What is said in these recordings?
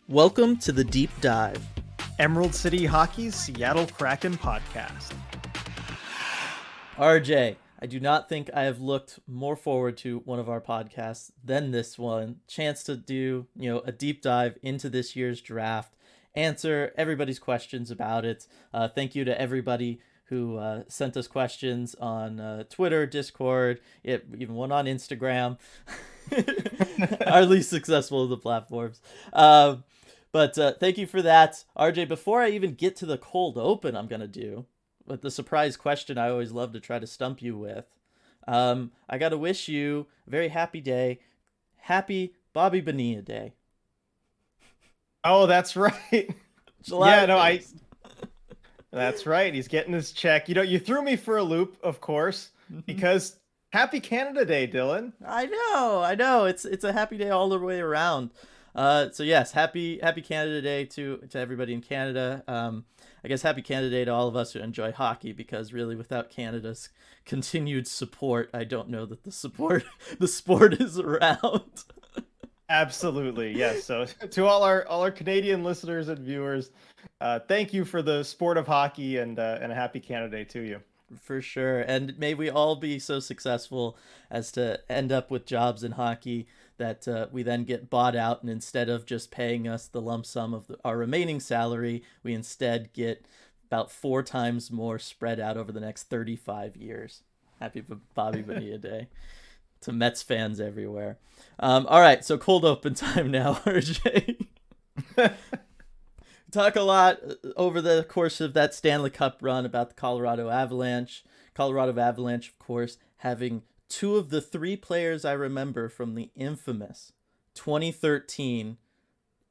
Welcome to the Deep Dive. Emerald City Hockey's Seattle Kraken podcast. RJ, I do not think I have looked more forward to one of our podcasts than this one. Chance to do, a deep dive into this year's draft, answer everybody's questions about it. Thank you to everybody who sent us questions on Twitter, Discord, even one on Instagram. Our least successful of the platforms. But thank you for that. RJ, before I even get to the cold open I'm going to do, with the surprise question I always love to try to stump you with, I got to wish you a very happy day. Happy Bobby Bonilla Day. Oh, that's right. That's right. He's getting his check. You threw me for a loop, of course, because happy Canada Day, Dylan. I know. It's a happy day all the way around. So yes, happy Canada Day to everybody in Canada. I guess happy Canada Day to all of us who enjoy hockey, because really without Canada's continued support, I don't know that the sport is around. Absolutely, yes. So to all our Canadian listeners and viewers, thank you for the sport of hockey, and a happy Canada Day to you. For sure. And may we all be so successful as to end up with jobs in hockey that we then get bought out, and instead of just paying us the lump sum of our remaining salary, we instead get about 4 times more spread out over the next 35 years. Happy Bobby Bonilla Day to Mets fans everywhere. All right, so cold open time now, RJ. Talk a lot over the course of that Stanley Cup run about the Colorado Avalanche. Colorado Avalanche, of course, having 2 of the 3 players I remember from the infamous 2013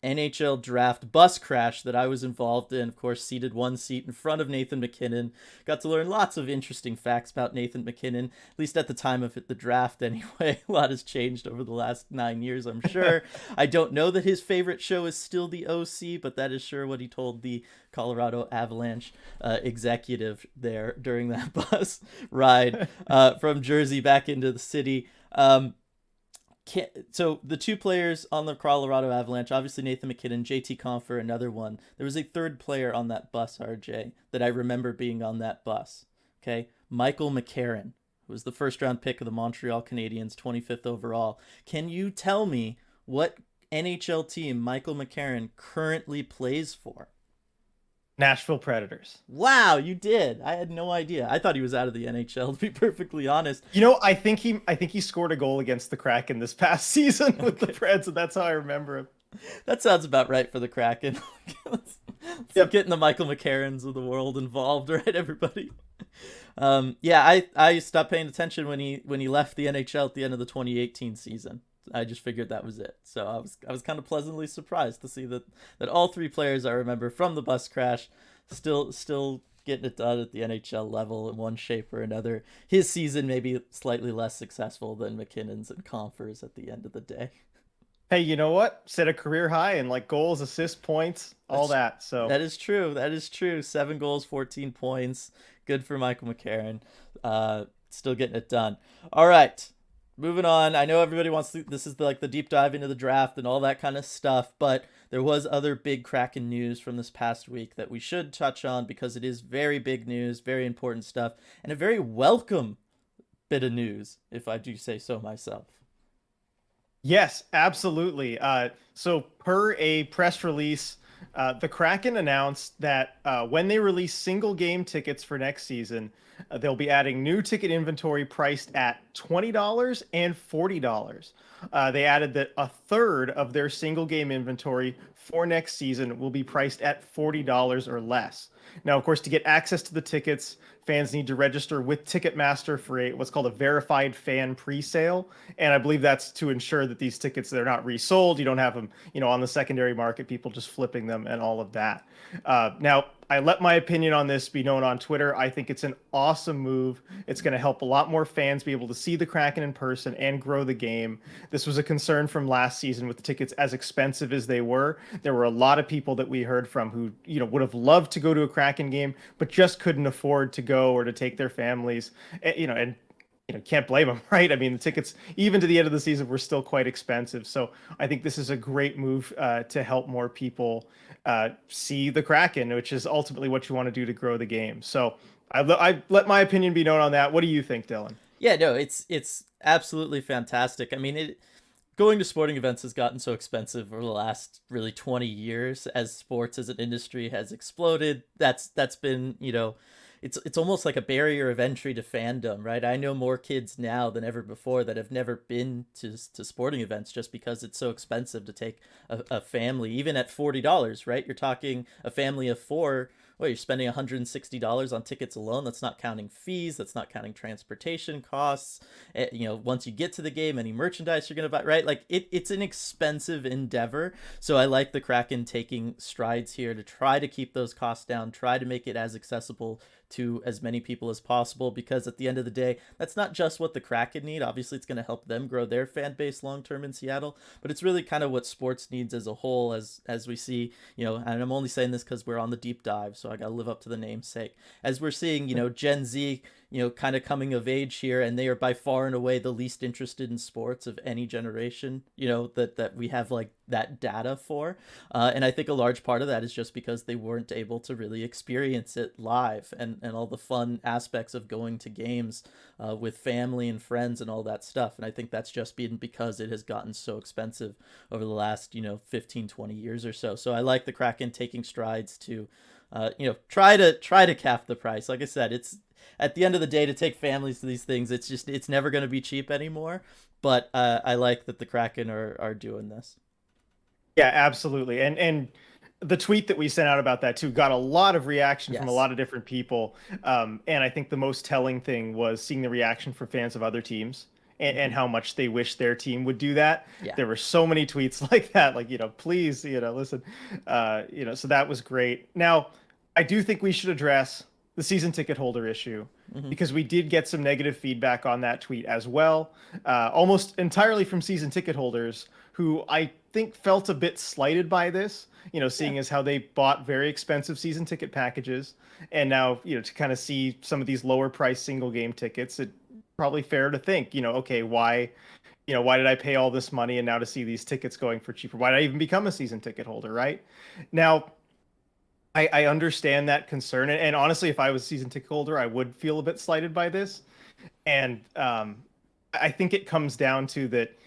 NHL draft bus crash that I was involved in. Of course, seated 1 seat in front of Nathan McKinnon. Got to learn lots of interesting facts about Nathan McKinnon, at least at the time of the draft anyway. A lot has changed over the last 9 years, I'm sure. I don't know that his favorite show is still the OC, but that is sure what he told the Colorado Avalanche executive there during that bus ride from Jersey back into the city. So the 2 players on the Colorado Avalanche, obviously Nathan McKinnon, JT Compher, another one. There was a 3rd player on that bus, RJ, that I remember being on that bus. Okay, Michael Mccarron, who was the 1st-round pick of the Montreal Canadiens, 25th overall. Can you tell me what NHL team Michael Mccarron currently plays for? Nashville Predators. Wow, you did. I had no idea. I thought he was out of the NHL, to be perfectly honest. I think he scored a goal against the Kraken this past season with the Preds, and that's how I remember him. That sounds about right for the Kraken. Let's getting the Michael McCarrons of the world involved, right, everybody? I stopped paying attention when he left the NHL at the end of the 2018 season. I just figured that was it. So I was kind of pleasantly surprised to see that all 3 players I remember from the bus crash still getting it done at the NHL level in one shape or another. His season may be slightly less successful than McKinnon's and Compher's at the end of the day. Hey, you know what? Set a career high in goals, assists, points, all that. So that is true. 7 goals, 14 points. Good for Michael McCarron. Still getting it done. All right. Moving on, I know everybody wants to, this is the deep dive into the draft and all that kind of stuff, but there was other big Kraken news from this past week that we should touch on, because it is very big news, very important stuff, and a very welcome bit of news, if I do say so myself. Yes, absolutely. So per a press release, the Kraken announced that when they release single game tickets for next season, they'll be adding new ticket inventory priced at $20 and $40. They added that a third of their single game inventory for next season will be priced at $40 or less. Now, of course, to get access to the tickets, fans need to register with Ticketmaster for what's called a verified fan pre-sale. And I believe that's to ensure that these tickets, they're not resold. You don't have them, on the secondary market, people just flipping them and all of that. Now, I let my opinion on this be known on Twitter. I think it's an awesome move. It's going to help a lot more fans be able to see the Kraken in person and grow the game. This was a concern from last season with the tickets as expensive as they were. There were a lot of people that we heard from who, would have loved to go to a Kraken game, but just couldn't afford to go or to take their families, and can't blame them, right? I mean, the tickets, even to the end of the season, were still quite expensive. So I think this is a great move to help more people see the Kraken, which is ultimately what you want to do to grow the game. So I let my opinion be known on that. What do you think, Dylan? Yeah, no, it's absolutely fantastic. I mean, it going to sporting events has gotten so expensive over the last really 20 years as sports as an industry has exploded. That's been, it's almost like a barrier of entry to fandom, right? I know more kids now than ever before that have never been to sporting events just because it's so expensive to take a family, even at $40, right? You're talking a family of four. Well, you're spending $160 on tickets alone. That's not counting fees. That's not counting transportation costs. Once you get to the game, any merchandise you're going to buy, right? Like it's an expensive endeavor. So I like the Kraken taking strides here to try to keep those costs down, try to make it as accessible to as many people as possible, because at the end of the day, that's not just what the Kraken need. Obviously, it's going to help them grow their fan base long term in Seattle, but it's really kind of what sports needs as a whole, as we see, and I'm only saying this because we're on the deep dive, so I got to live up to the namesake. As we're seeing, Gen Z, kind of coming of age here, and they are by far and away the least interested in sports of any generation, that we have like that data for. And I think a large part of that is just because they weren't able to really experience it live, and all the fun aspects of going to games with family and friends and all that stuff. And I think that's just been because it has gotten so expensive over the last, 15, 20 years or so. So I like the Kraken taking strides to, try to cap the price. Like I said, it's at the end of the day, to take families to these things, it's never going to be cheap anymore. But I like that the Kraken are doing this. Yeah, absolutely. And the tweet that we sent out about that too got a lot of reaction from a Yes. lot of different people. And I think the most telling thing was seeing the reaction from fans of other teams, and Mm-hmm. how much they wish their team would do that. Yeah. There were so many tweets like that, like, please, listen, so that was great. Now, I do think we should address the season ticket holder issue, Mm-hmm. because we did get some negative feedback on that tweet as well, almost entirely from season ticket holders who I think felt a bit slighted by this, Yeah. seeing as how they bought very expensive season ticket packages. And now, to kind of see some of these lower price single game tickets, it's probably fair to think, okay, why did I pay all this money and now to see these tickets going for cheaper? Why did I even become a season ticket holder, right? Now, I understand that concern. And honestly, if I was a season ticket holder, I would feel a bit slighted by this. And I think it comes down to that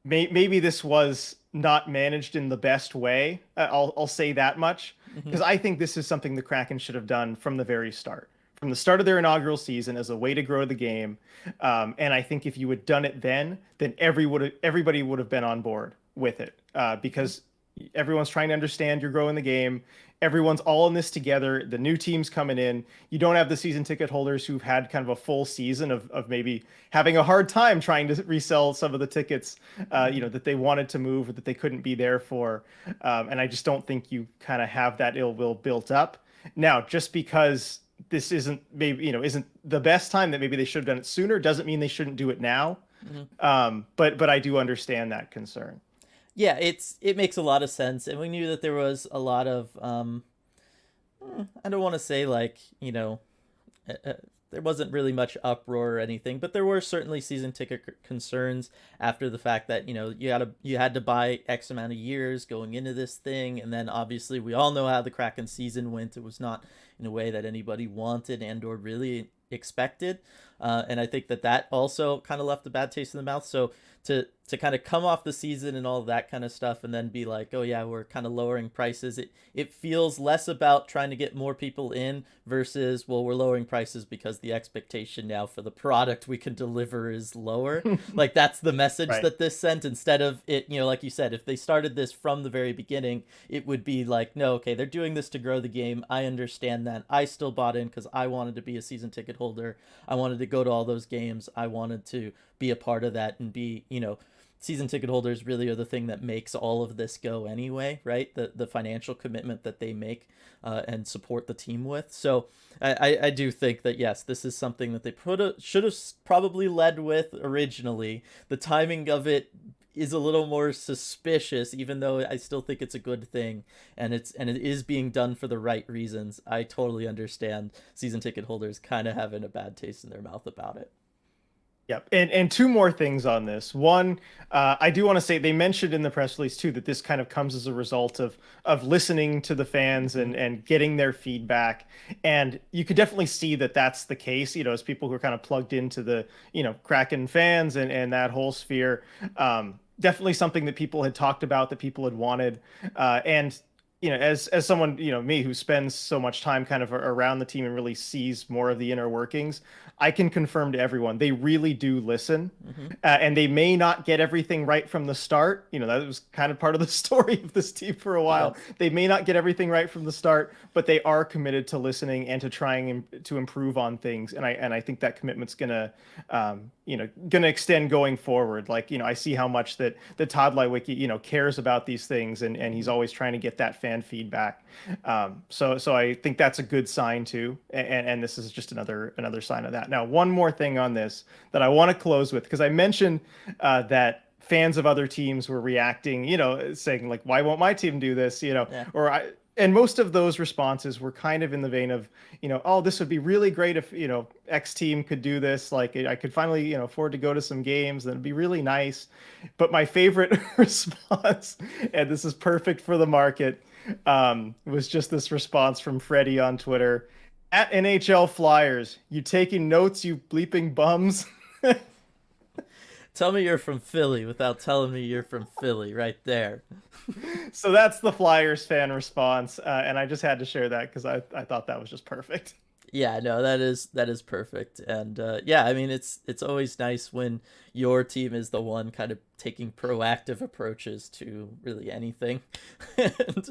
maybe this was not managed in the best way. I'll say that much, Mm-hmm. because I think this is something the Kraken should have done from the very start, from the start of their inaugural season, as a way to grow the game. And I think if you had done it then everybody would have been on board with it, because everyone's trying to understand you're growing the game. Everyone's all in this together. The new teams coming in. You don't have the season ticket holders who've had kind of a full season of maybe having a hard time trying to resell some of the tickets, Mm-hmm. that they wanted to move or that they couldn't be there for. And I just don't think you kind of have that ill will built up. Now, just because this isn't maybe, isn't the best time, that maybe they should have done it sooner, doesn't mean they shouldn't do it now. Mm-hmm. But I do understand that concern. Yeah, it makes a lot of sense, and we knew that there was a lot of I don't want to say like, uh, uh, there wasn't really much uproar or anything, but there were certainly season ticket concerns after the fact that, you had to buy X amount of years going into this thing, and then obviously we all know how the Kraken season went. It was not in a way that anybody wanted and or really expected, and I think that also kind of left a bad taste in the mouth. So to kind of come off the season and all of that kind of stuff, and then be like, oh yeah, we're kind of lowering prices. It feels less about trying to get more people in versus, well, we're lowering prices because the expectation now for the product we can deliver is lower. Like that's the message Right. that this sent, instead of it, like you said, if they started this from the very beginning, it would be like, no, okay, they're doing this to grow the game. I understand that. I still bought in because I wanted to be a season ticket holder. I wanted to go to all those games. I wanted to be a part of that and be, season ticket holders really are the thing that makes all of this go anyway, right? The financial commitment that they make and support the team with. So I do think that, yes, this is something that they should have probably led with originally. The timing of it is a little more suspicious, even though I still think it's a good thing, and it is being done for the right reasons. I totally understand season ticket holders kind of having a bad taste in their mouth about it. Yep. And two more things on this. One, I do want to say they mentioned in the press release too that this kind of comes as a result of listening to the fans Mhm. and getting their feedback. And you could definitely see that that's the case, as people who are kind of plugged into the, Kraken fans and that whole sphere. Definitely something that people had talked about, that people had wanted. And as someone, me who spends so much time kind of around the team and really sees more of the inner workings, I can confirm to everyone they really do listen. Mhm. And they may not get everything right from the start. That was kind of part of the story of this team for a while. Yes. They may not get everything right from the start, but they are committed to listening and to trying to improve on things. And I think that commitment's gonna extend going forward. Like, I see how much that the Todd Lewicki, cares about these things, and he's Mhm. always trying to get that fan feedback. So I think that's a good sign too. And this is just another sign of that. Now, one more thing on this that I want to close with, because I mentioned that fans of other teams were reacting, saying like, why won't my team do this? Yeah. And most of those responses were kind of in the vein of, oh, this would be really great if, X team could do this. Like, I could finally, afford to go to some games. That'd be really nice. But my favorite response, and this is perfect for the market, was just this response from Freddie on Twitter. At NHL Flyers, you taking notes, you bleeping bums? Tell me you're from Philly without telling me you're from Philly right there. So that's the Flyers fan response, and I just had to share that because I thought that was just perfect. Yeah, no, that is perfect, and yeah, I mean it's always nice when your team is the one kind of taking proactive approaches to really anything,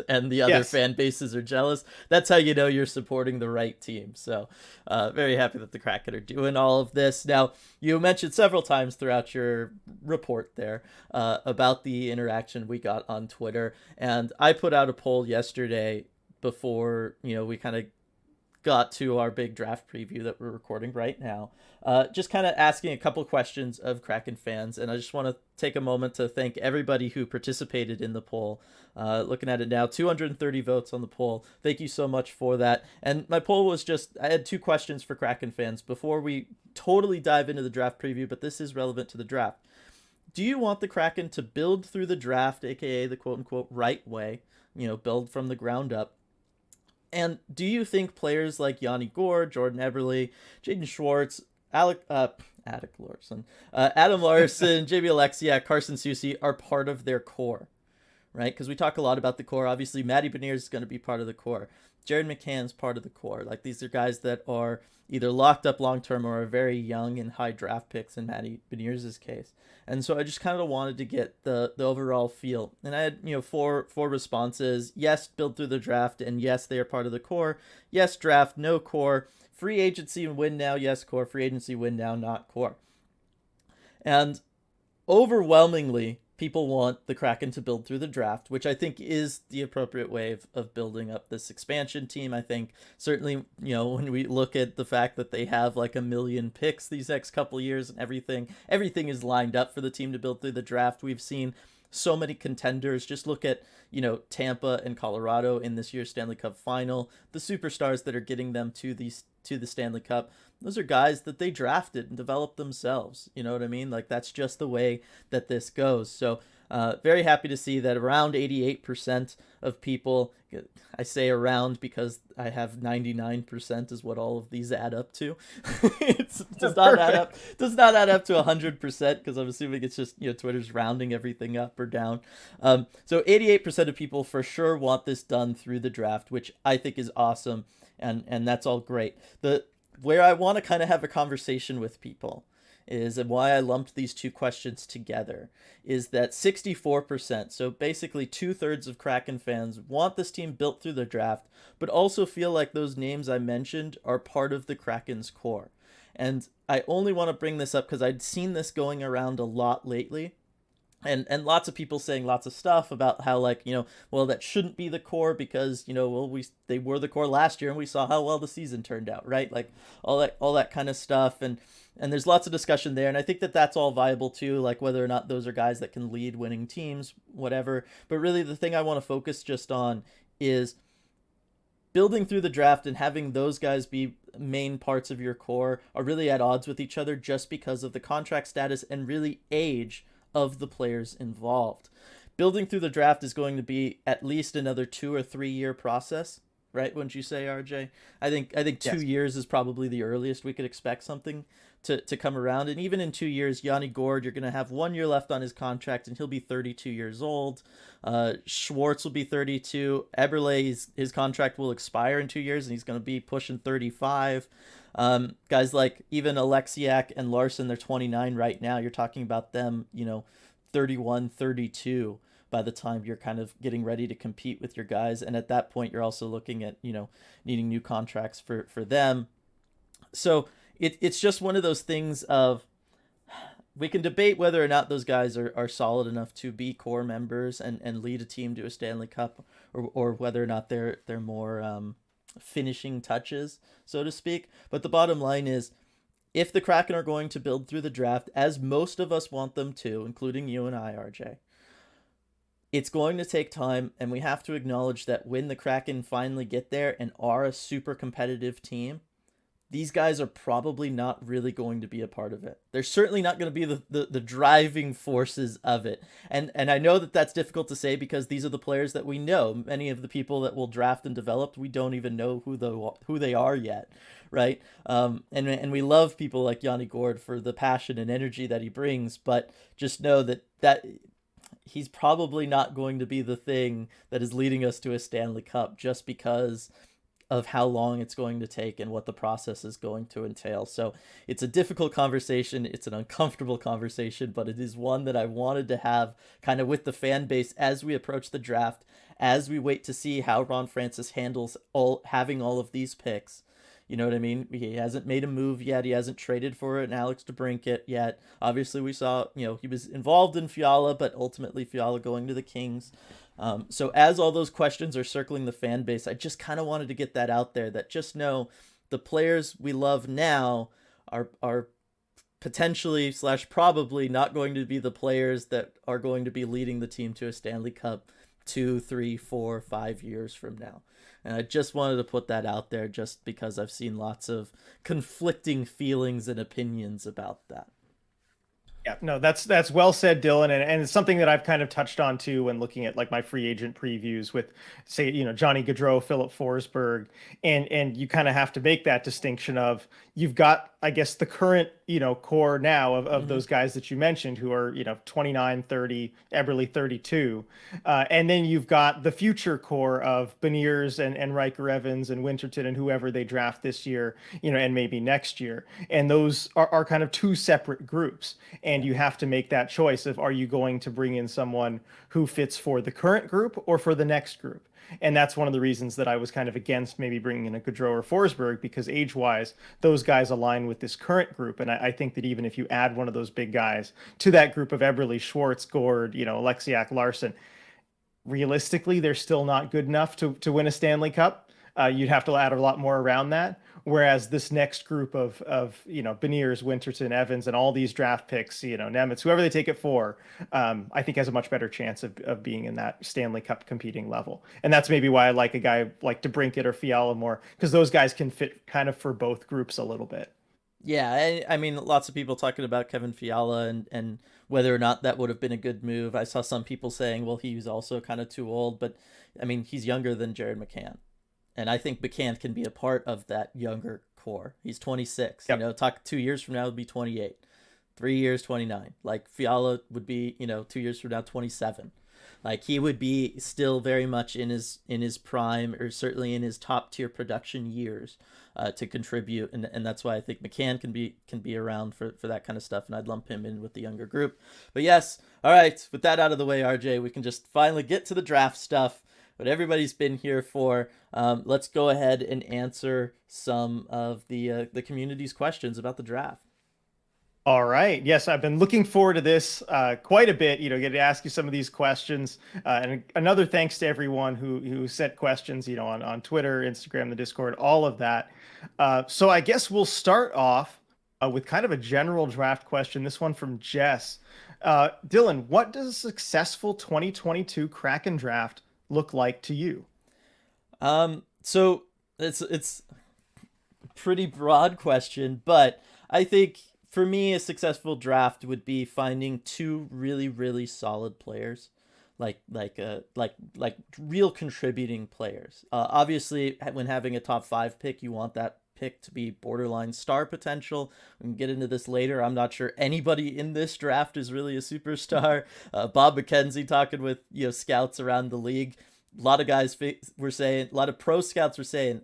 and the other Yes. fan bases are jealous. That's how you know you're supporting the right team. So, very happy that the Kraken are doing all of this. Now, you mentioned several times throughout your report there about the interaction we got on Twitter, and I put out a poll yesterday before we kind of got to our big draft preview that we're recording right now. Just kind of asking a couple questions of Kraken fans, and I just want to take a moment to thank everybody who participated in the poll. Looking at it now, 230 votes on the poll. Thank you so much for that. And my poll was just, I had two questions for Kraken fans before we totally dive into the draft preview, but this is relevant to the draft. Do you want the Kraken to build through the draft, aka the quote unquote right way, build from the ground up? And do you think players like Yanni Gore, Jordan Eberle, Jaden Schwartz, Adam Larson, JB Alexiak, Carson Soucy are part of their core? Right? Because we talk a lot about the core. Obviously, Matty Beniers is going to be part of the core. Jared McCann's part of the core. Like, these are guys that are either locked up long term or are very young and high draft picks in Matty Beniers' case. And so I just kind of wanted to get the overall feel. And I had, four responses. Yes, build through the draft, and yes, they are part of the core. Yes, draft, no core. Free agency and win now, yes, core. Free agency, win now, not core. And overwhelmingly, people want the Kraken to build through the draft, which I think is the appropriate way of building up this expansion team. I think certainly, when we look at the fact that they have like a million picks these next couple years and everything is lined up for the team to build through the draft. We've seen so many contenders. Just look at, Tampa and Colorado in this year's Stanley Cup final. The superstars that are getting them to the Stanley Cup, those are guys that they drafted and developed themselves. You know what I mean? Like, that's just the way that this goes. So, very happy to see that around 88% of people, I say around because I have 99% is what all of these add up to. It does not add up to 100% because I'm assuming it's just, Twitter's rounding everything up or down. So 88% of people for sure want this done through the draft, which I think is awesome. And that's all great. Where I want to kind of have a conversation with people is, and why I lumped these two questions together, is that 64%, so basically 2/3 of Kraken fans, want this team built through the draft, but also feel like those names I mentioned are part of the Kraken's core. And I only want to bring this up because I'd seen this going around a lot lately. And lots of people saying lots of stuff about how, like, well, that shouldn't be the core because, well, they were the core last year and we saw how well the season turned out, right? Like, all that kind of stuff. And there's lots of discussion there, and I think that that's all viable too, like whether or not those are guys that can lead winning teams, whatever. But really the thing I want to focus just on is, building through the draft and having those guys be main parts of your core are really at odds with each other just because of the contract status and really age of the players involved. Building through the draft is going to be at least another 2 or 3 year process, right? Wouldn't you say, RJ? I think 2 years is probably the earliest we could expect something to come around. And even in 2 years, Yanni Gourde, you're going to have 1 year left on his contract, and he'll be 32 years old. Schwartz will be 32. Eberle, his contract will expire in 2 years, and he's going to be pushing 35. Guys like even Alexiak and Larson, they're 29 right now. You're talking about them, 31, 32 by the time you're kind of getting ready to compete with your guys. And at that point, you're also looking at, needing new contracts for them. So it's just one of those things of, we can debate whether or not those guys are solid enough to be core members and lead a team to a Stanley Cup, or whether or not they're more finishing touches, so to speak. But the bottom line is, if the Kraken are going to build through the draft, as most of us want them to, including you and I, RJ, it's going to take time, and we have to acknowledge that when the Kraken finally get there and are a super competitive team, these guys are probably not really going to be a part of it. They're certainly not going to be the driving forces of it. And I know that that's difficult to say because these are the players that we know. Many of the people that will draft and develop, we don't even know who they are yet, right? And we love people like Yanni Gourde for the passion and energy that he brings, but just know that he's probably not going to be the thing that is leading us to a Stanley Cup, just because of how long it's going to take and what the process is going to entail. So it's a difficult conversation. It's an uncomfortable conversation, but it is one that I wanted to have kind of with the fan base as we approach the draft, as we wait to see how Ron Francis handles having all of these picks. You know what I mean? He hasn't made a move yet. He hasn't traded for an Alex DeBrincat yet. Obviously, we saw, he was involved in Fiala, but ultimately Fiala going to the Kings. So as all those questions are circling the fan base, I just kind of wanted to get that out there, that just know the players we love now are potentially / probably not going to be the players that are going to be leading the team to a Stanley Cup 2, 3, 4, 5 years from now. And I just wanted to put that out there just because I've seen lots of conflicting feelings and opinions about that. Yeah, no, that's well said, Dylan, and it's something that I've kind of touched on too when looking at like my free agent previews with, say, Johnny Gaudreau, Philip Forsberg, and you kind of have to make that distinction of, you've got, I guess, the current core now of those guys that you mentioned who are 29, 30, Eberle 32, and then you've got the future core of Beniers and Riker Evans and Winterton and whoever they draft this year, and maybe next year, and those are kind of two separate groups. And you have to make that choice of, are you going to bring in someone who fits for the current group or for the next group? And that's one of the reasons that I was kind of against maybe bringing in a Gaudreau or Forsberg, because age-wise, those guys align with this current group. And I think that even if you add one of those big guys to that group of Eberle, Schwartz, Gourde, Alexiak, Larson, realistically, they're still not good enough to win a Stanley Cup. You'd have to add a lot more around that. Whereas this next group of Beniers, Winterton, Evans, and all these draft picks, Nemitz, whoever they take it for, I think has a much better chance of being in that Stanley Cup competing level. And that's maybe why I like a guy like DeBrincat or Fiala more, because those guys can fit kind of for both groups a little bit. Yeah, I mean, lots of people talking about Kevin Fiala and whether or not that would have been a good move. I saw some people saying, well, he was also kind of too old, but I mean, he's younger than Jared McCann. And I think McCann can be a part of that younger core. He's 26. Yep. Talk 2 years from now would be 28. 3 years, 29. Like Fiala would be, 2 years from now, 27. Like he would be still very much in his prime, or certainly in his top tier production years, to contribute. And that's why I think McCann can be around for that kind of stuff. And I'd lump him in with the younger group. But yes, all right. With that out of the way, RJ, we can just finally get to the draft stuff. But everybody's been here for. Let's go ahead and answer some of the community's questions about the draft. All right. Yes, I've been looking forward to this quite a bit. Get to ask you some of these questions. And another thanks to everyone who sent questions. On Twitter, Instagram, the Discord, all of that. So I guess we'll start off with kind of a general draft question. This one from Jess. Dylan, what does a successful 2022 Kraken draft look like to you? So it's a pretty broad question, but I think for me a successful draft would be finding two really really solid players, like real contributing players. Obviously, when having a top five pick, you want that pick to be borderline star potential. We can get into this later. I'm not sure anybody in this draft is really a superstar. Bob McKenzie talking with scouts around the league. A lot of guys were saying, a lot of pro scouts were saying,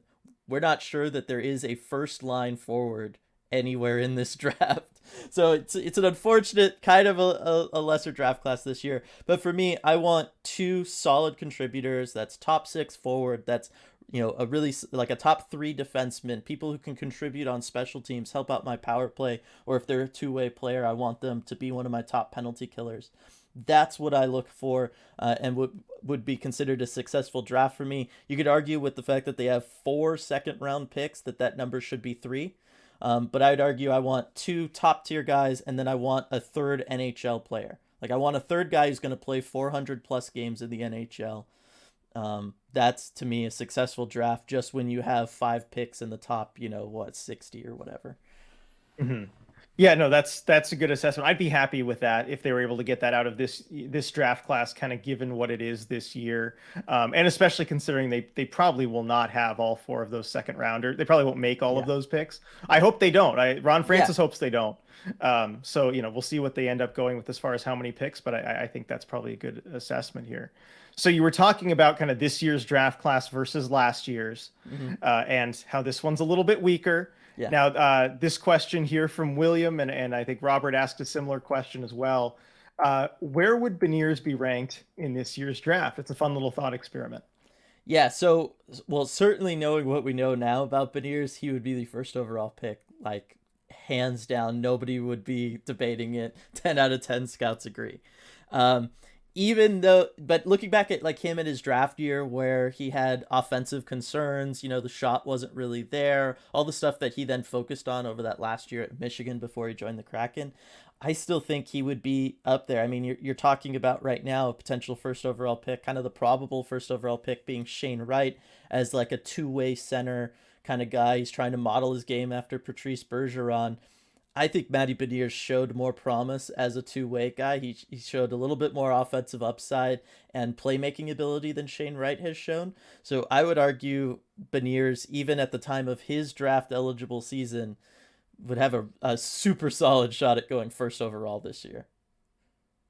we're not sure that there is a first line forward anywhere in this draft. So it's an unfortunate kind of a lesser draft class this year. But for me, I want two solid contributors. That's top six forward. That's a really like a top three defenseman, people who can contribute on special teams, help out my power play, or if they're a two-way player, I want them to be one of my top penalty killers. That's what I look for, and would be considered a successful draft for me. You could argue with the fact that they have 4 second-round picks that number should be 3. But I'd argue I want 2 top-tier guys, and then I want a third NHL player. Like, I want a third guy who's going to play 400-plus games in the NHL. That's, to me, a successful draft just when you have 5 picks in the top, 60 or whatever. Mm-hmm. Yeah, no, that's a good assessment. I'd be happy with that if they were able to get that out of this draft class, kind of given what it is this year, and especially considering they probably will not have all 4 of those second rounders. They probably won't make all of those picks. I hope they don't. Ron Francis hopes they don't. So we'll see what they end up going with as far as how many picks, but I think that's probably a good assessment here. So you were talking about kind of this year's draft class versus last year's, and how this one's a little bit weaker. Yeah. Now, this question here from William, and I think Robert asked a similar question as well. Where would Beniers be ranked in this year's draft? It's a fun little thought experiment. Yeah, so, well, certainly knowing what we know now about Beniers, he would be the first overall pick. Like, hands down, nobody would be debating it. 10 out of 10 scouts agree. But looking back at like him in his draft year where he had offensive concerns, the shot wasn't really there, all the stuff that he then focused on over that last year at Michigan before he joined the Kraken, I still think he would be up there. I mean, you're talking about right now a potential first overall pick, kind of the probable first overall pick being Shane Wright as like a two-way center kind of guy. He's trying to model his game after Patrice Bergeron. I think Matty Beniers showed more promise as a two-way guy. He showed a little bit more offensive upside and playmaking ability than Shane Wright has shown. So I would argue Beniers, even at the time of his draft-eligible season, would have a super solid shot at going first overall this year.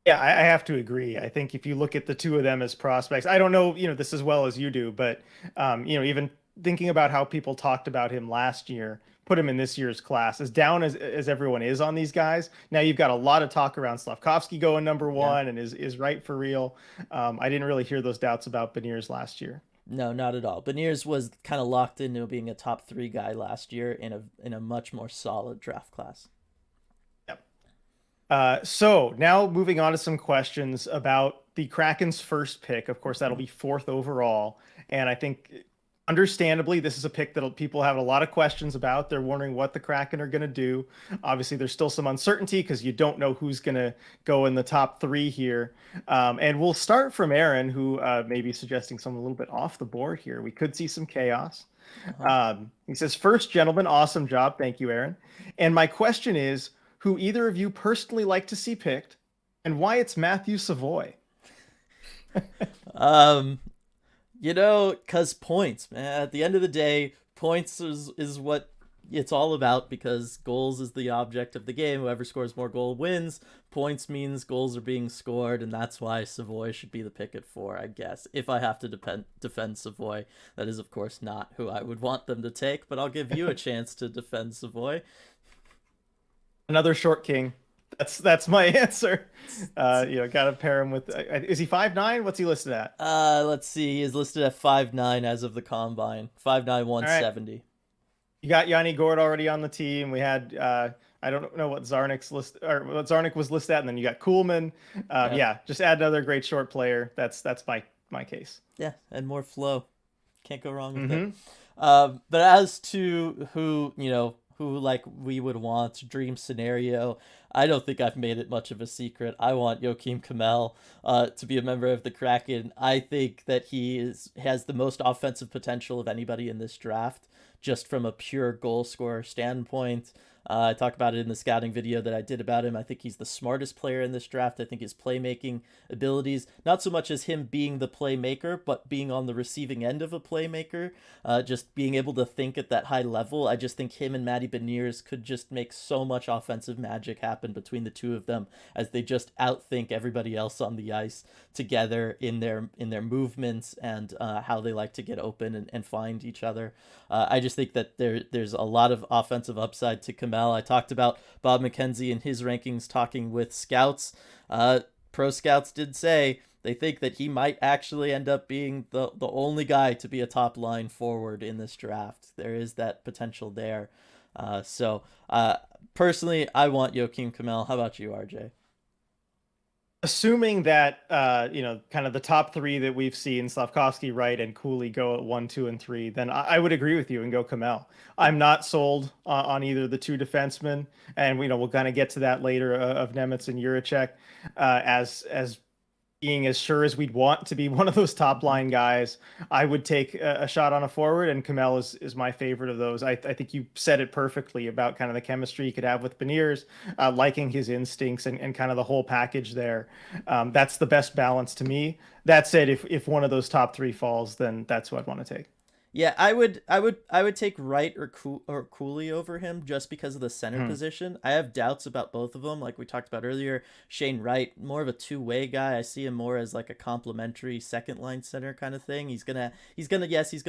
Yeah, I have to agree. I think if you look at the two of them as prospects, I don't know, this as well as you do, but, even thinking about how people talked about him last year, put him in this year's class, as down as everyone is on these guys. Now you've got a lot of talk around Slavkovsky going number 1 and is Wright for real. I didn't really hear those doubts about Beniers last year. No, not at all. Beniers was kind of locked into being a top 3 guy last year in a much more solid draft class. Yep. So now moving on to some questions about the Kraken's first pick. Of course, that'll be 4th overall. And I think understandably, this is a pick that people have a lot of questions about. They're wondering what the Kraken are going to do. Obviously, there's still some uncertainty because you don't know who's going to go in the top 3 here. And we'll start from Aaron, who may be suggesting something a little bit off the board here. We could see some chaos. He says, first, gentlemen, awesome job. Thank you, Aaron. And my question is, who either of you personally like to see picked and why it's Matthew Savoy? Because points, man. At the end of the day, points is what it's all about because goals is the object of the game. Whoever scores more goals wins. Points means goals are being scored, and that's why Savoy should be the pick at 4, I guess. If I have to defend Savoy, that is, of course, not who I would want them to take, but I'll give you a chance to defend Savoy. Another short king. That's my answer. Gotta pair him with. Is he 5'9"? What's he listed at? Let's see. He is listed at 5'9" as of the combine. 5'9", 170. Right. You got Yanni Gourde already on the team. We had I don't know what Zarnik's list or what Zarnik was listed at, and then you got Kuhlman. Yeah, just add another great short player. That's my case. Yeah, and more flow. Can't go wrong with it. But as to who who like we would want, dream scenario. I don't think I've made it much of a secret. I want Joakim Kemell to be a member of the Kraken. I think that has the most offensive potential of anybody in this draft, just from a pure goal scorer standpoint. I talk about it in the scouting video that I did about him. I think he's the smartest player in this draft. I think his playmaking abilities, not so much as him being the playmaker, but being on the receiving end of a playmaker, just being able to think at that high level. I just think him and Matty Beniers could just make so much offensive magic happen between the two of them, as they just outthink everybody else on the ice together in their movements and how they like to get open and find each other. I just think that there's a lot of offensive upside to Kemell. I talked about Bob McKenzie and his rankings talking with scouts. Pro scouts did say they think that he might actually end up being the only guy to be a top line forward in this draft. There is that potential there. So personally, I want Joakim Kemell. How about you, RJ? Assuming that kind of the top three that we've seen, Slavkovsky, Wright, and Cooley, go at 1, 2, and 3, then I would agree with you and go Kemell. I'm not sold on either the two defensemen, and we'll kind of get to that later of Nemetz and Juracek as being as sure as we'd want to be one of those top line guys. I would take a shot on a forward, and Kemell is my favorite of those. I think you said it perfectly about kind of the chemistry you could have with Beniers, liking his instincts and kind of the whole package there. That's the best balance to me. That said, if one of those top three falls, then that's what I'd want to take. Yeah, I would take Wright or Cooley over him just because of the center position. I have doubts about both of them, like we talked about earlier. Shane Wright, more of a two-way guy. I see him more as like a complementary second line center kind of thing. He's gonna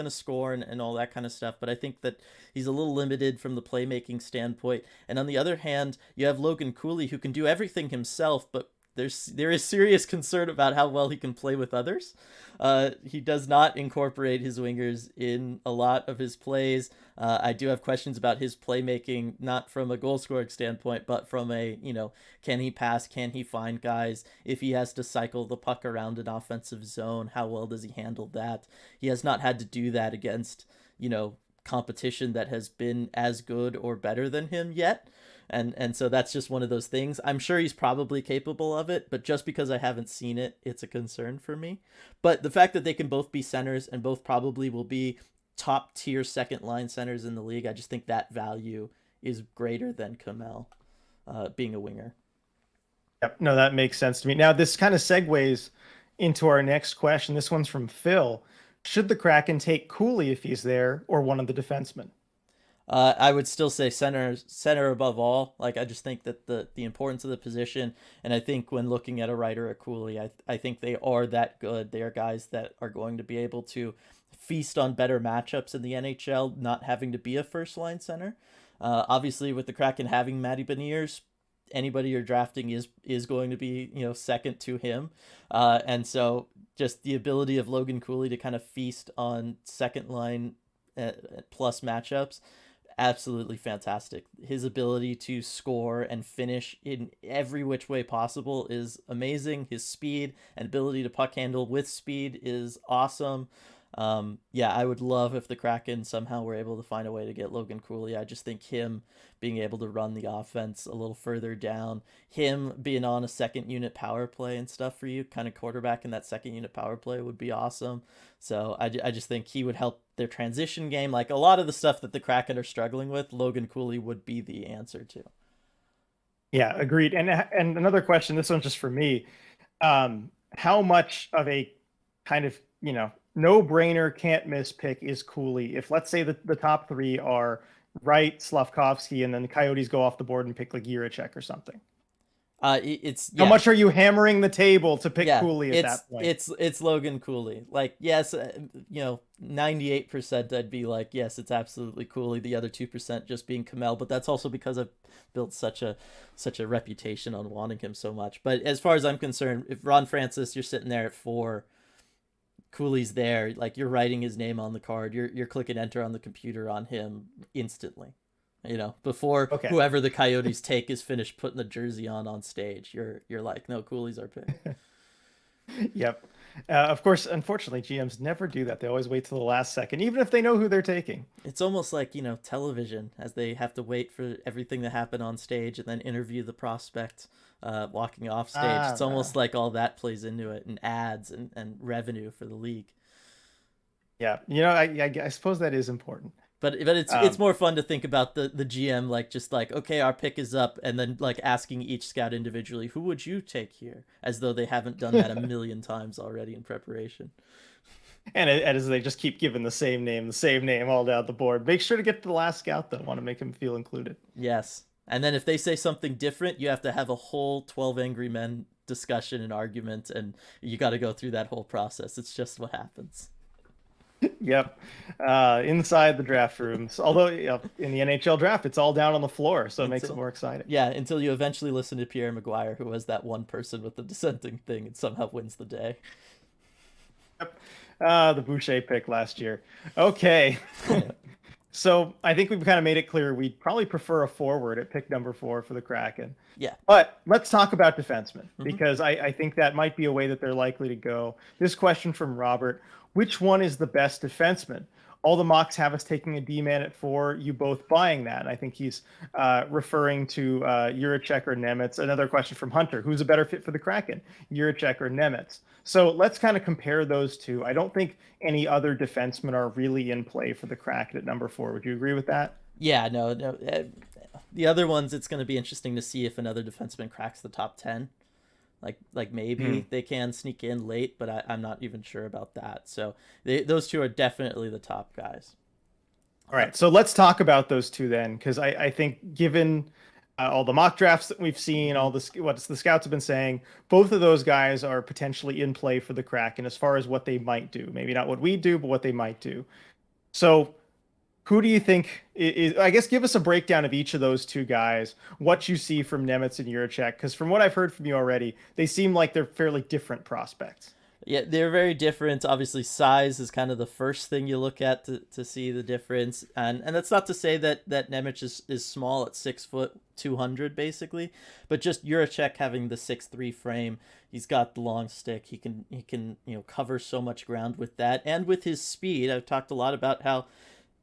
score and all that kind of stuff, but I think that he's a little limited from the playmaking standpoint. And on the other hand, you have Logan Cooley, who can do everything himself, but there is serious concern about how well he can play with others. He does not incorporate his wingers in a lot of his plays. I do have questions about his playmaking, not from a goal scoring standpoint, but from a, can he pass? Can he find guys? If he has to cycle the puck around an offensive zone, how well does he handle that? He has not had to do that against, competition that has been as good or better than him yet. And so that's just one of those things. I'm sure he's probably capable of it, but just because I haven't seen it, it's a concern for me. But the fact that they can both be centers and both probably will be top tier second line centers in the league, I just think that value is greater than Kemell being a winger. Yep. No, that makes sense to me. Now, this kind of segues into our next question. This one's from Phil. Should the Kraken take Cooley if he's there, or one of the defensemen? I would still say center above all. Like, I just think that the importance of the position, and I think when looking at a Wright or a Cooley, I think they are that good. They are guys that are going to be able to feast on better matchups in the NHL, not having to be a first line center. Obviously, with the Kraken having Matty Beniers, anybody you're drafting is going to be second to him, and so just the ability of Logan Cooley to kind of feast on second line plus matchups, absolutely fantastic. His ability to score and finish in every which way possible is amazing. His speed and ability to puck handle with speed is awesome. Yeah, I would love if the Kraken somehow were able to find a way to get Logan Cooley. I just think him being able to run the offense a little further down, him being on a second unit power play and stuff for you, kind of quarterback in that second unit power play would be awesome. So I just think he would help their transition game. Like a lot of the stuff that the Kraken are struggling with, Logan Cooley would be the answer to. Yeah, agreed. And another question, this one's just for me. How much of a kind of, no-brainer, can't-miss pick is Cooley? If, let's say, the top three are Wright, Slavkovsky, and then the Coyotes go off the board and pick like Juracek or something. How much are you hammering the table to pick Cooley at that point? It's Logan Cooley. Like, yes, 98% I'd be like, yes, it's absolutely Cooley. The other 2% just being Kemell, but that's also because I've built such a reputation on wanting him so much. But as far as I'm concerned, if Ron Francis, you're sitting there at 4, Cooley's there, like you're writing his name on the card, you're clicking enter on the computer on him instantly. Before whoever the Coyotes take is finished putting the jersey on stage, you're like, no, Cooley's our pick. Yep. Of course, unfortunately, GMs never do that. They always wait till the last second, even if they know who they're taking. It's almost like, television, as they have to wait for everything to happen on stage and then interview the prospect walking off stage. It's Ah, almost like all that plays into it, and ads and revenue for the league. yeah. I suppose that is important. But it's Um, more fun to think about the GM, like, just like, okay, our pick is up, and then like asking each scout individually, who would you take here, as though they haven't done that a million times already in preparation. and as they just keep giving the same name all down the board. Make sure to get to the last scout, though. Want to make him feel included. Yes, and then if they say something different, you have to have a whole 12 Angry Men discussion and argument, and you got to go through that whole process. It's just what happens. Yep. Inside the draft rooms. Although in the NHL draft, it's all down on the floor, so it makes it Until more exciting. Yeah, until you eventually listen to Pierre Maguire, who was that one person with the dissenting thing and somehow wins the day. Yep. The Boucher pick last year. Okay. So I think we've kind of made it clear we'd probably prefer a forward at pick number 4 for the Kraken. Yeah. But let's talk about defensemen Hmm. because I think that might be a way that they're likely to go. This question from Robert: which one is the best defenseman? All the mocks have us taking a D-man at 4. You both buying that? And I think he's referring to Juracek or Nemitz. Another question from Hunter: who's a better fit for the Kraken, Juracek or Nemitz? So let's kind of compare those two. I don't think any other defensemen are really in play for the Kraken at number 4. Would you agree with that? Yeah, no, no. The other ones, it's going to be interesting to see if another defenseman cracks the top 10. Like Hmm. maybe they can sneak in late, but I'm not even sure about that. So those two are definitely the top guys. All right, so let's talk about those two then, because I think given all the mock drafts that we've seen, Mm-hmm. all this what the scouts have been saying, both of those guys are potentially in play for the Kraken as far as what they might do. Maybe not what we do, but what they might do. So who do you think is, I guess give us a breakdown of each of those two guys, what you see from Nemitz and Juracek, because from what I've heard from you already, they seem like they're fairly different prospects. Yeah, they're very different. Obviously, size is kind of the first thing you look at to see the difference, and that's not to say that Nemec is small at 6 foot 200 basically, but just Juracek having the 6'3" frame, he's got the long stick. He can cover so much ground with that, and with his speed. I've talked a lot about how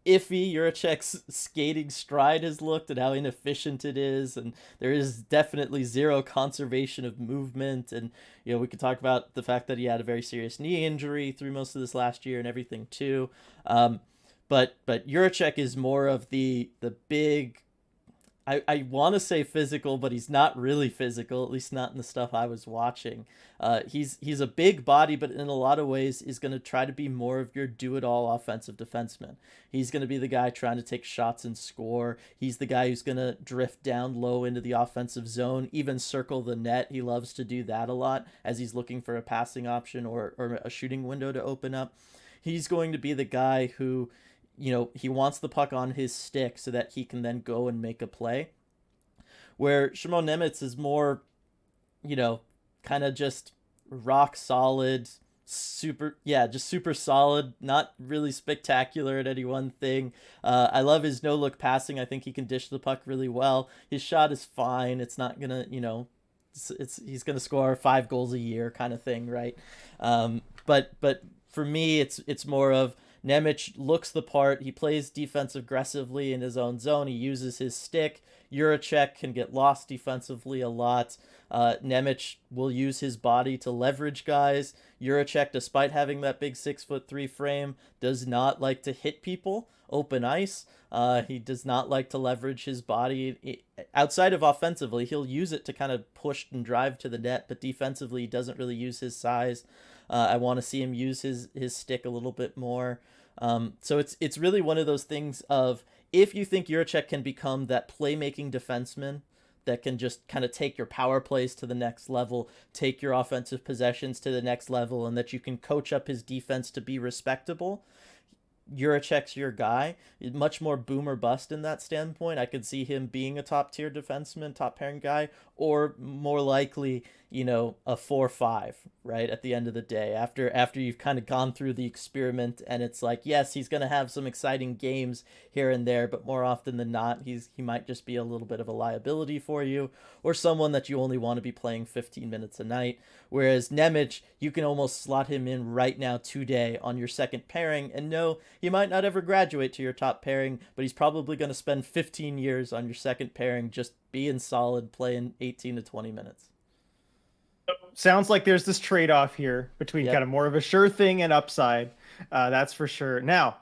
iffy Juracek's skating stride has looked and how inefficient it is, and there is definitely zero conservation of movement. And we could talk about the fact that he had a very serious knee injury through most of this last year and everything too. But Juracek is more of the big, I want to say physical, but he's not really physical, at least not in the stuff I was watching. He's a big body, but in a lot of ways is going to try to be more of your do-it-all offensive defenseman. He's going to be the guy trying to take shots and score. He's the guy who's going to drift down low into the offensive zone, even circle the net. He loves to do that a lot as he's looking for a passing option or a shooting window to open up. He's going to be the guy who he wants the puck on his stick so that he can then go and make a play. Where Shimon Nemitz is more, kind of just rock solid, just super solid, not really spectacular at any one thing. I love his no look passing. I think he can dish the puck really well. His shot is fine. It's not gonna, he's gonna score 5 goals a year kind of thing, right? But for me, it's more of Nemec looks the part. He plays defense aggressively in his own zone. He uses his stick. Juracek can get lost defensively a lot. Nemec will use his body to leverage guys. Juracek, despite having that big 6'3" frame, does not like to hit people open ice. He does not like to leverage his body. Outside of offensively, he'll use it to kind of push and drive to the net, but defensively, he doesn't really use his size. I want to see him use his stick a little bit more. So it's really one of those things of, if you think Juracek can become that playmaking defenseman that can just kind of take your power plays to the next level, take your offensive possessions to the next level, and that you can coach up his defense to be respectable, Juracek's your guy. Much more boom or bust in that standpoint. I could see him being a top tier defenseman, top pairing guy, or more likely, a 4-5, right, at the end of the day, after you've kind of gone through the experiment, and it's like, yes, he's going to have some exciting games here and there, but more often than not, he might just be a little bit of a liability for you, or someone that you only want to be playing 15 minutes a night. Whereas Nemec, you can almost slot him in right now today on your second pairing, and no, he might not ever graduate to your top pairing, but he's probably going to spend 15 years on your second pairing just being solid, playing 18 to 20 minutes. Sounds like there's this trade-off here between Yep. kind of more of a sure thing and upside. That's for sure. Now,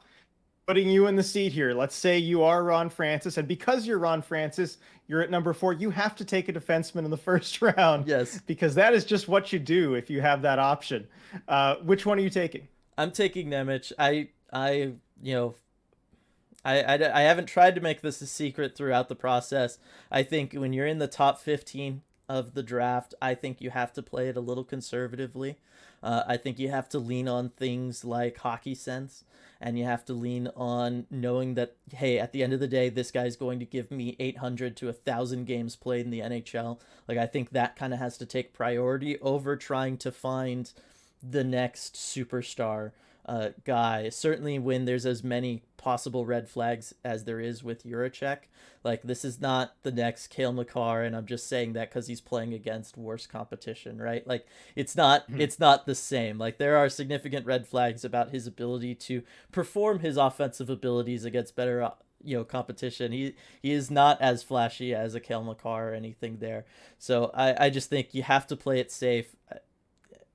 putting you in the seat here, let's say you are Ron Francis, and because you're Ron Francis, you're at number 4. You have to take a defenseman in the first round, Yes. because that is just what you do if you have that option. Which one are you taking? I'm taking Nemec. I haven't tried to make this a secret throughout the process. I think when you're in the top 15 of the draft, I think you have to play it a little conservatively. I think you have to lean on things like hockey sense, and you have to lean on knowing that, hey, at the end of the day, this guy's going to give me 800 to 1,000 games played in the NHL. Like, I think that kind of has to take priority over trying to find the next superstar guy. Certainly when there's as many possible red flags as there is with Juracek. Like, this is not the next Cale Makar, and I'm just saying that because he's playing against worse competition, right? Like, it's not the same. Like, there are significant red flags about his ability to perform his offensive abilities against better competition. He is not as flashy as a Cale Makar or anything there. So I just think you have to play it safe.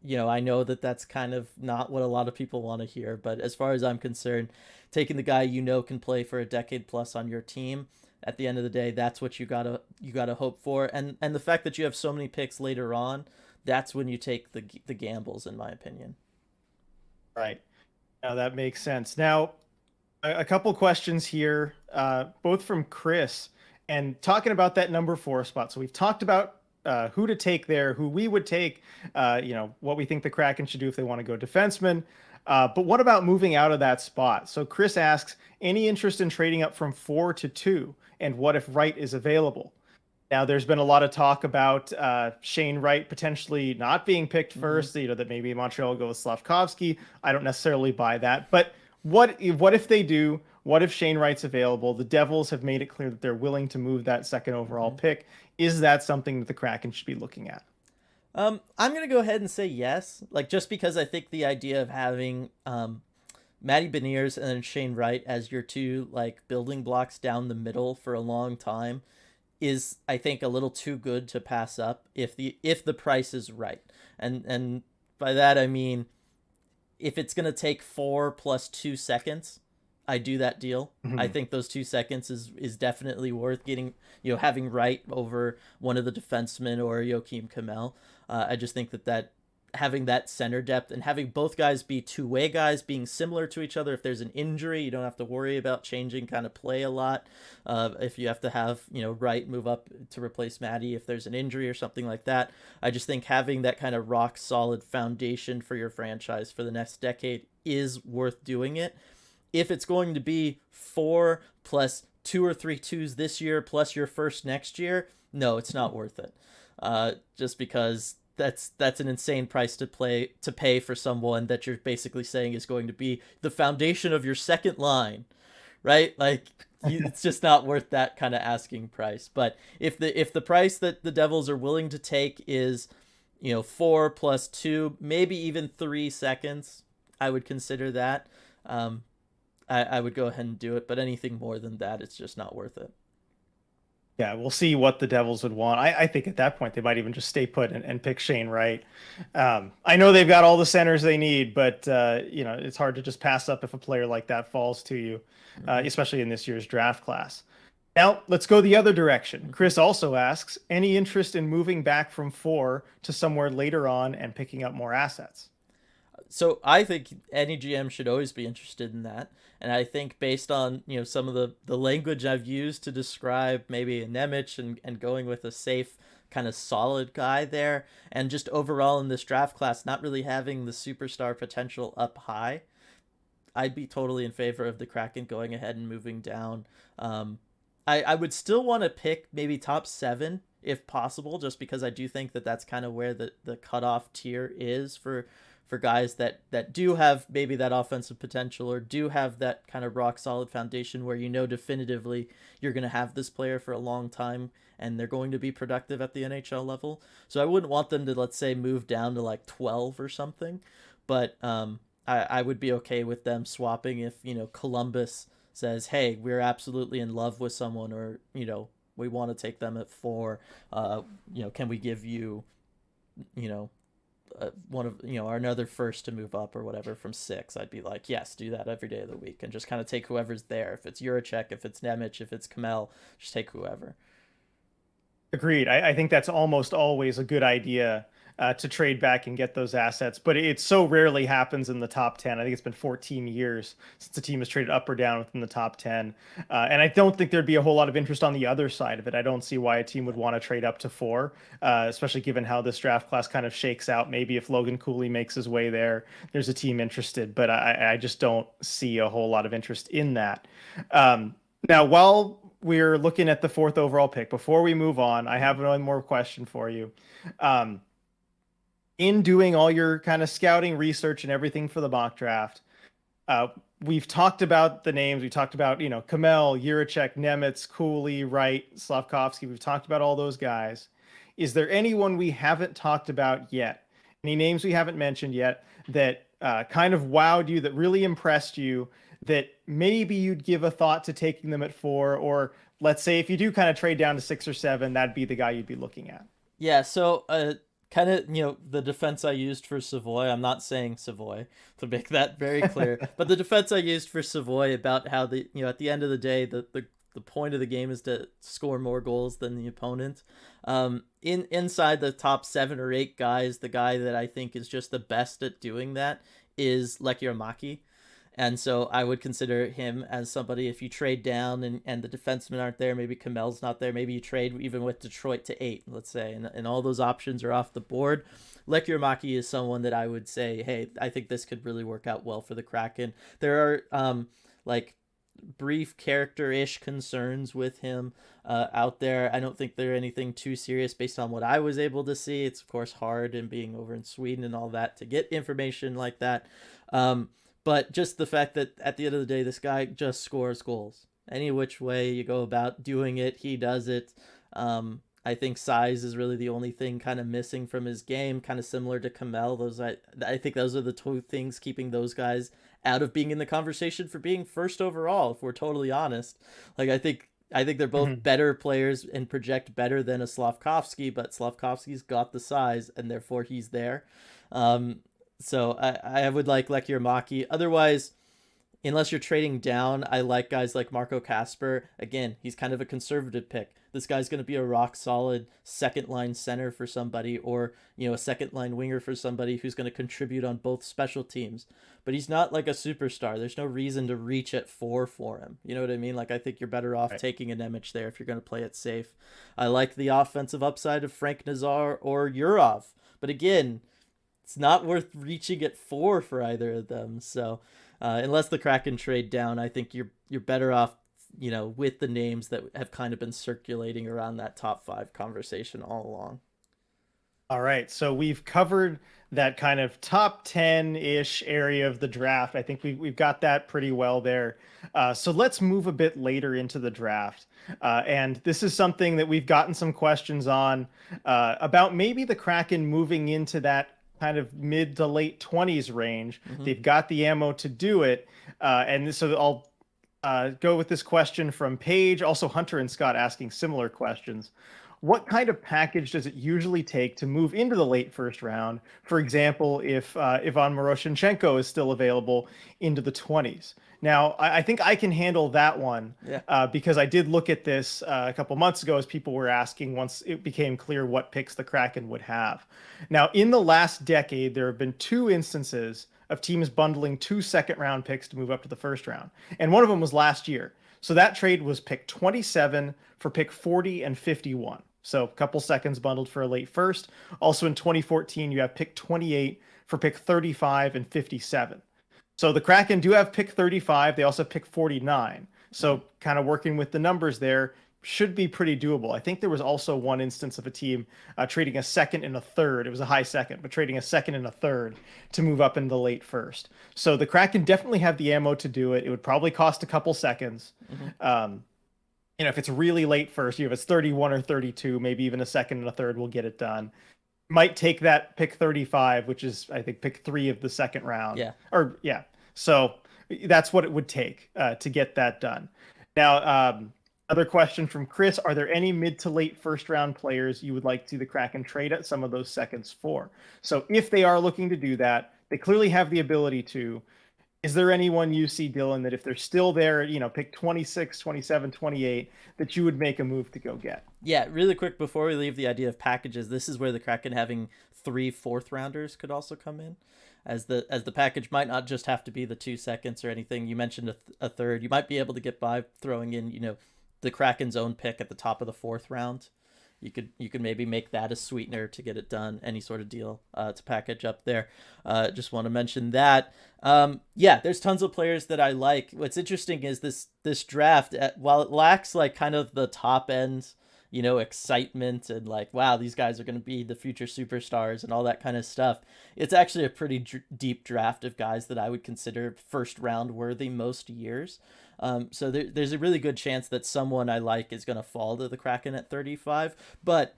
I know that that's kind of not what a lot of people want to hear, but as far as I'm concerned, taking the guy can play for a decade plus on your team, at the end of the day, that's what you gotta hope for. And the fact that you have so many picks later on, that's when you take the gambles, in my opinion. Right. Now that makes sense. Now, a couple questions here, both from Chris, and talking about that number 4 spot. So we've talked about who to take there, who we would take, what we think the Kraken should do if they want to go defenseman. But what about moving out of that spot? So Chris asks, any interest in trading up from 4 to 2? And what if Wright is available? Now, there's been a lot of talk about Shane Wright potentially not being picked first, that maybe Montreal will go with Slavkovsky. I don't necessarily buy that. But what if they do? What if Shane Wright's available? The Devils have made it clear that they're willing to move that second overall pick. Is that something that the Kraken should be looking at? I'm going to go ahead and say yes. Like, just because I think the idea of having Matty Beniers and then Shane Wright as your two, like, building blocks down the middle for a long time is, I think, a little too good to pass up if the price is right. And by that I mean, if it's going to take 4 plus 2 seconds, I do that deal. Mm-hmm. I think those 2 seconds is definitely worth getting, having Wright over one of the defensemen or Joakim Kamel. I just think that having that center depth and having both guys be two-way guys, being similar to each other. If there's an injury, you don't have to worry about changing kind of play a lot. If you have to have, Wright move up to replace Matty if there's an injury or something like that. I just think having that kind of rock solid foundation for your franchise for the next decade is worth doing it. If it's going to be 4 plus 2 or 3 twos this year plus your first next year, no, it's not worth it. Just because that's an insane price to pay for someone that you're basically saying is going to be the foundation of your second line, right? Like, it's just not worth that kind of asking price. But if the price that the Devils are willing to take is, 4 plus 2, maybe even 3 seconds, I would consider that. I would go ahead and do it, but anything more than that, it's just not worth it. Yeah, we'll see what the Devils would want. I think at that point they might even just stay put and pick Shane Wright. I know they've got all the centers they need, but it's hard to just pass up if a player like that falls to you, especially in this year's draft class. Now, let's go the other direction. Chris also asks, any interest in moving back from 4 to somewhere later on and picking up more assets? So I think any GM should always be interested in that. And I think based on, some of the language I've used to describe maybe a Nemec and going with a safe kind of solid guy there, and just overall in this draft class, not really having the superstar potential up high, I'd be totally in favor of the Kraken going ahead and moving down. I would still want to pick maybe top 7 if possible, just because I do think that that's kind of where the cutoff tier is for guys that do have maybe that offensive potential or do have that kind of rock solid foundation where you know definitively you're going to have this player for a long time and they're going to be productive at the NHL level. So I wouldn't want them to, let's say, move down to like 12 or something, but I would be okay with them swapping if, Columbus says, hey, we're absolutely in love with someone, or, we want to take them at 4. Can we give you, one of our another first to move up or whatever from 6? I'd be like, yes, do that every day of the week and just kind of take whoever's there. If it's Juracek, if it's Nemec, if it's Kamel, just take whoever. Agreed. I think that's almost always a good idea to trade back and get those assets, but it so rarely happens in the top 10. I think it's been 14 years since a team has traded up or down within the top 10. And I don't think there'd be a whole lot of interest on the other side of it. I don't see why a team would want to trade up to 4, especially given how this draft class kind of shakes out. Maybe if Logan Cooley makes his way there's a team interested, but I just don't see a whole lot of interest in that. Now, while we're looking at the 4th overall pick, before we move on, I have one more question for you. In doing all your kind of scouting research and everything for the mock draft, we've talked about the names. We talked about, Kamel, Juracek, Nemec, Cooley, Wright, Slavkovsky. We've talked about all those guys. Is there anyone we haven't talked about yet? Any names we haven't mentioned yet that kind of wowed you, that really impressed you, that maybe you'd give a thought to taking them at 4, or let's say if you do kind of trade down to 6 or 7, that'd be the guy you'd be looking at? Yeah, so kind of, the defense I used for Savoy, I'm not saying Savoy to make that very clear, but the defense I used for Savoy about how at the end of the day, the point of the game is to score more goals than the opponent. Inside the top 7 or 8 guys, the guy that I think is just the best at doing that is Lekkerimäki. And so I would consider him as somebody, if you trade down and the defensemen aren't there, maybe Kamel's not there, maybe you trade even with Detroit to 8, let's say, and all those options are off the board. Lekkerimäki is someone that I would say, hey, I think this could really work out well for the Kraken. There are brief character-ish concerns with him out there. I don't think they're anything too serious based on what I was able to see. It's, of course, hard and being over in Sweden and all that to get information like that. But just the fact that at the end of the day, this guy just scores goals. Any which way you go about doing it, he does it. I think size is really the only thing kind of missing from his game, kind of similar to Kamel. I think those are the 2 things keeping those guys out of being in the conversation for being first overall, if we're totally honest. Like, I think they're both better players and project better than a Slavkovsky, but Slavkovsky's got the size and therefore he's there. So I would like Lekkerimäki. Otherwise, unless you're trading down, I like guys like Marco Kasper. Again, he's kind of a conservative pick. This guy's going to be a rock solid second line center for somebody, or a second line winger for somebody who's going to contribute on both special teams. But he's not like a superstar. There's no reason to reach at 4 for him. You know what I mean? Like, I think you're better off taking a Nemec there if you're going to play it safe. I like the offensive upside of Frank Nazar or Yurov. But again, it's not worth reaching at 4 for either of them. So unless the Kraken trade down, I think you're better off, with the names that have kind of been circulating around that top 5 conversation all along. All right, so we've covered that kind of top 10-ish area of the draft. I think we've got that pretty well there. So let's move a bit later into the draft. And this is something that we've gotten some questions on about maybe the Kraken moving into that kind of mid to late 20s range. They've got the ammo to do it. And so I'll go with this question from Paige, also Hunter and Scott asking similar questions. What kind of package does it usually take to move into the late first round? For example, if Ivan Moroshenchenko is still available into the 20s. Now, I think I can handle that one because I did look at this a couple months ago as people were asking once it became clear what picks the Kraken would have. Now, in the last decade, there have been 2 instances of teams bundling 2 second-round picks to move up to the first round. And one of them was last year. So that trade was pick 27 for pick 40 and 51. So a couple seconds bundled for a late first. Also in 2014, you have pick 28 for pick 35 and 57. So the Kraken do have pick 35. They also have pick 49. So kind of working with the numbers there, should be pretty doable. I think there was also one instance of a team trading a second and a third. It was a high second, but trading a second and a third to move up in the late first. So the Kraken definitely have the ammo to do it. It would probably cost a couple seconds. If it's really late first, if it's 31 or 32, maybe even a second and a third will get it done. Might take that pick 35, which is I think pick 3 of the second round. Yeah. So that's what it would take to get that done. Now, another question from Chris: are there any mid to late first round players you would like to see the Kraken trade at some of those seconds for? So if they are looking to do that, they clearly have the ability to. Is there anyone you see, Dylan, that if they're still there, pick 26, 27, 28, that you would make a move to go get? Yeah, really quick before we leave the idea of packages, this is where the Kraken having 3 fourth rounders could also come in, as the package might not just have to be the 2 seconds or anything. You mentioned a third. You might be able to get by throwing in, the Kraken's own pick at the top of the 4th round. You could maybe make that a sweetener to get it done. Any sort of deal to package up there. Just want to mention that. There's tons of players that I like. What's interesting is this draft, while it lacks like kind of the top end, excitement and like, wow, these guys are going to be the future superstars and all that kind of stuff. It's actually a pretty deep draft of guys that I would consider first round worthy most years. So there's a really good chance that someone I like is going to fall to the Kraken at 35. But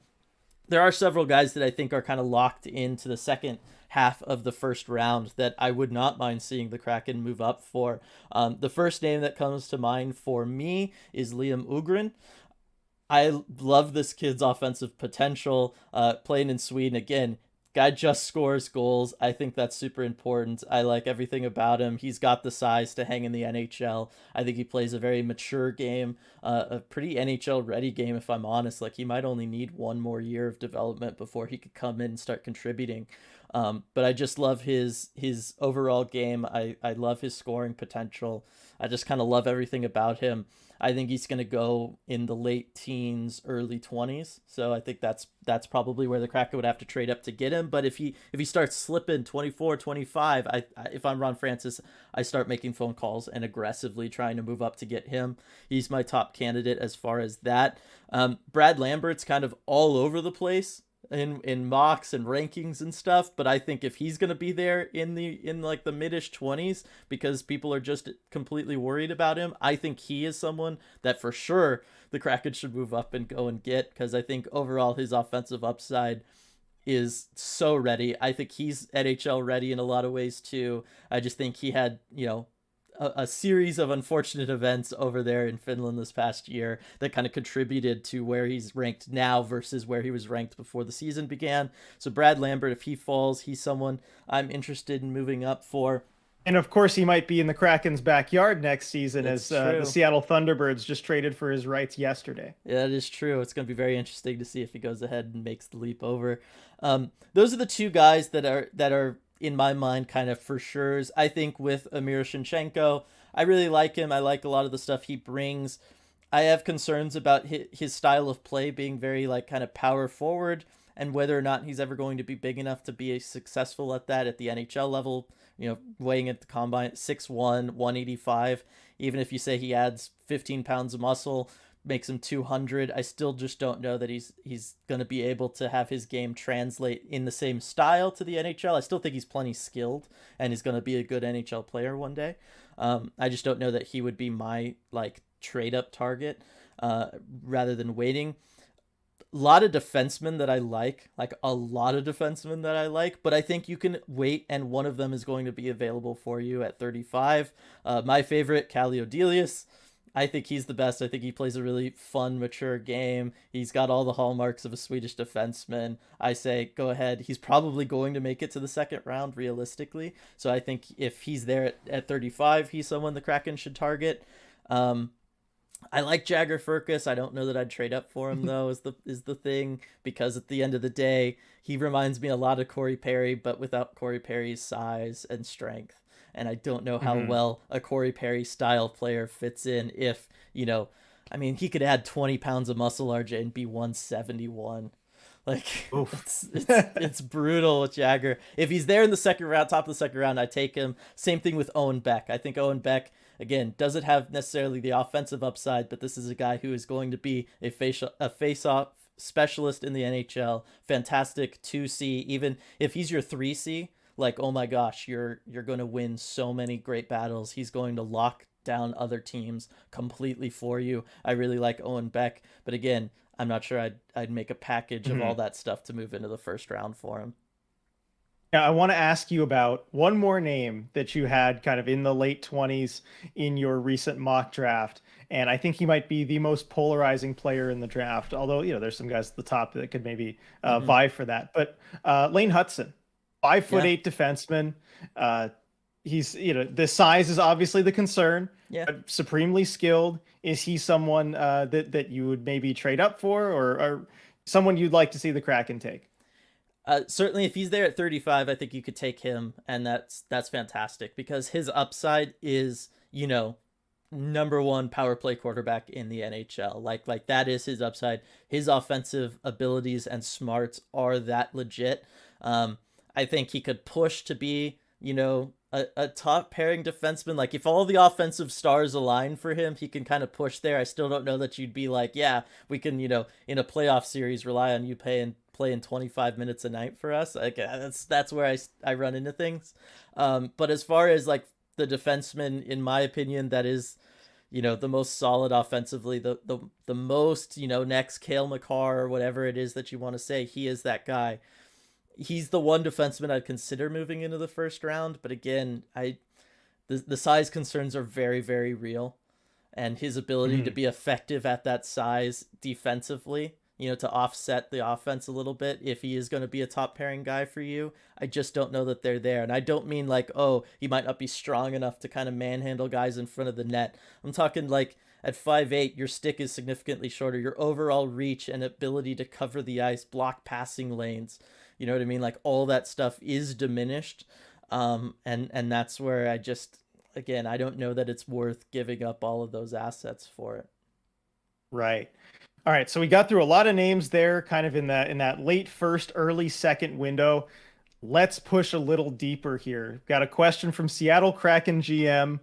there are several guys that I think are kind of locked into the second half of the first round that I would not mind seeing the Kraken move up for. The first name that comes to mind for me is Liam Ugrin. I love this kid's offensive potential. Playing in Sweden again. Guy just scores goals. I think that's super important. I like everything about him. He's got the size to hang in the NHL. I think he plays a very mature game, a pretty NHL ready game, if I'm honest. Like, he might only need 1 more year of development before he could come in and start contributing. But I just love his overall game. I love his scoring potential. I just kind of love everything about him. I think he's going to go in the late teens, early 20s. So I think that's probably where the Kraken would have to trade up to get him. But if he starts slipping 24, 25, if I'm Ron Francis, I start making phone calls and aggressively trying to move up to get him. He's my top candidate as far as that. Brad Lambert's kind of all over the place in mocks and rankings and stuff, but I think if he's going to be there in like the mid-ish 20s because people are just completely worried about him, I think he is someone that for sure the Kraken should move up and go and get, because I think overall his offensive upside is so ready. I think he's NHL ready in a lot of ways too. I just think he had, a series of unfortunate events over there in Finland this past year that kind of contributed to where he's ranked now versus where he was ranked before the season began. So Brad Lambert, if he falls, he's someone I'm interested in moving up for. And of course, he might be in the Kraken's backyard next season. That's as the Seattle Thunderbirds just traded for his rights yesterday. Yeah, that is true. It's going to be very interesting to see if he goes ahead and makes the leap over. Those are the 2 guys that are in my mind kind of for sure's. I think with Amir Shinchenko, I really like him. I like a lot of the stuff he brings. I have concerns about his style of play being very like kind of power forward, and whether or not he's ever going to be big enough to be successful at that at the NHL level. Weighing at the combine 6'1", 185. Even if you say he adds 15 pounds of muscle, makes him 200, I still just don't know that he's going to be able to have his game translate in the same style to the NHL. I still think he's plenty skilled and he's going to be a good NHL player one day. I just don't know that he would be my like trade up target rather than waiting. A lot of defensemen that I like a lot of defensemen that I like, but I think you can wait and one of them is going to be available for you at 35. My favorite, Kallio-Delius. I think he's the best. I think he plays a really fun, mature game. He's got all the hallmarks of a Swedish defenseman. I say, go ahead. He's probably going to make it to the second round, realistically. So I think if he's there at 35, he's someone the Kraken should target. I like Jagger Firkus. I don't know that I'd trade up for him, though, is the thing, because at the end of the day, he reminds me a lot of Corey Perry, but without Corey Perry's size and strength. And I don't know how well a Corey Perry style player fits in if, he could add 20 pounds of muscle, RJ, and be 171. Like, it's brutal with Jagger. If he's there in the second round, top of the second round, I take him. Same thing with Owen Beck. I think Owen Beck again, doesn't have necessarily the offensive upside, but this is a guy who is going to be a face-off specialist in the NHL. Fantastic 2C. Even if he's your 3C, like, oh my gosh, you're going to win so many great battles. He's going to lock down other teams completely for you. I really like Owen Beck, but again, I'm not sure I'd make a package of all that stuff to move into the first round for him. Now, I want to ask you about one more name that you had kind of in the late 20s in your recent mock draft. And I think he might be the most polarizing player in the draft, although, there's some guys at the top that could maybe vie for that. But Lane Hutson, 5'8" defenseman. He's, the size is obviously the concern, but supremely skilled. Is he someone that you would maybe trade up for, or someone you'd like to see the Kraken take? Certainly, if he's there at 35, I think you could take him, and that's fantastic because his upside is, number one power play quarterback in the NHL. Like that is his upside. His offensive abilities and smarts are that legit. I think he could push to be, a top pairing defenseman. Like if all the offensive stars align for him, he can kind of push there. I still don't know that you'd be like, yeah, we can, in a playoff series, rely on you playing 25 minutes a night for us. Like that's where I run into things. But as far as like the defenseman, in my opinion, that is, the most solid offensively, the most, next Cale Makar or whatever it is that you want to say, he is that guy. He's the one defenseman I'd consider moving into the first round. But again, the size concerns are very, very real. And his ability to be effective at that size defensively, to offset the offense a little bit if he is going to be a top pairing guy for you. I just don't know that they're there. And I don't mean like, oh, he might not be strong enough to kind of manhandle guys in front of the net. I'm talking like at 5'8", your stick is significantly shorter. Your overall reach and ability to cover the ice, block passing lanes, you know what I mean? Like all that stuff is diminished. And that's where I just, again, I don't know that it's worth giving up all of those assets for it. Right. All right, so we got through a lot of names there, kind of in that late first, early second window. Let's push a little deeper here. Got a question from Seattle Kraken GM.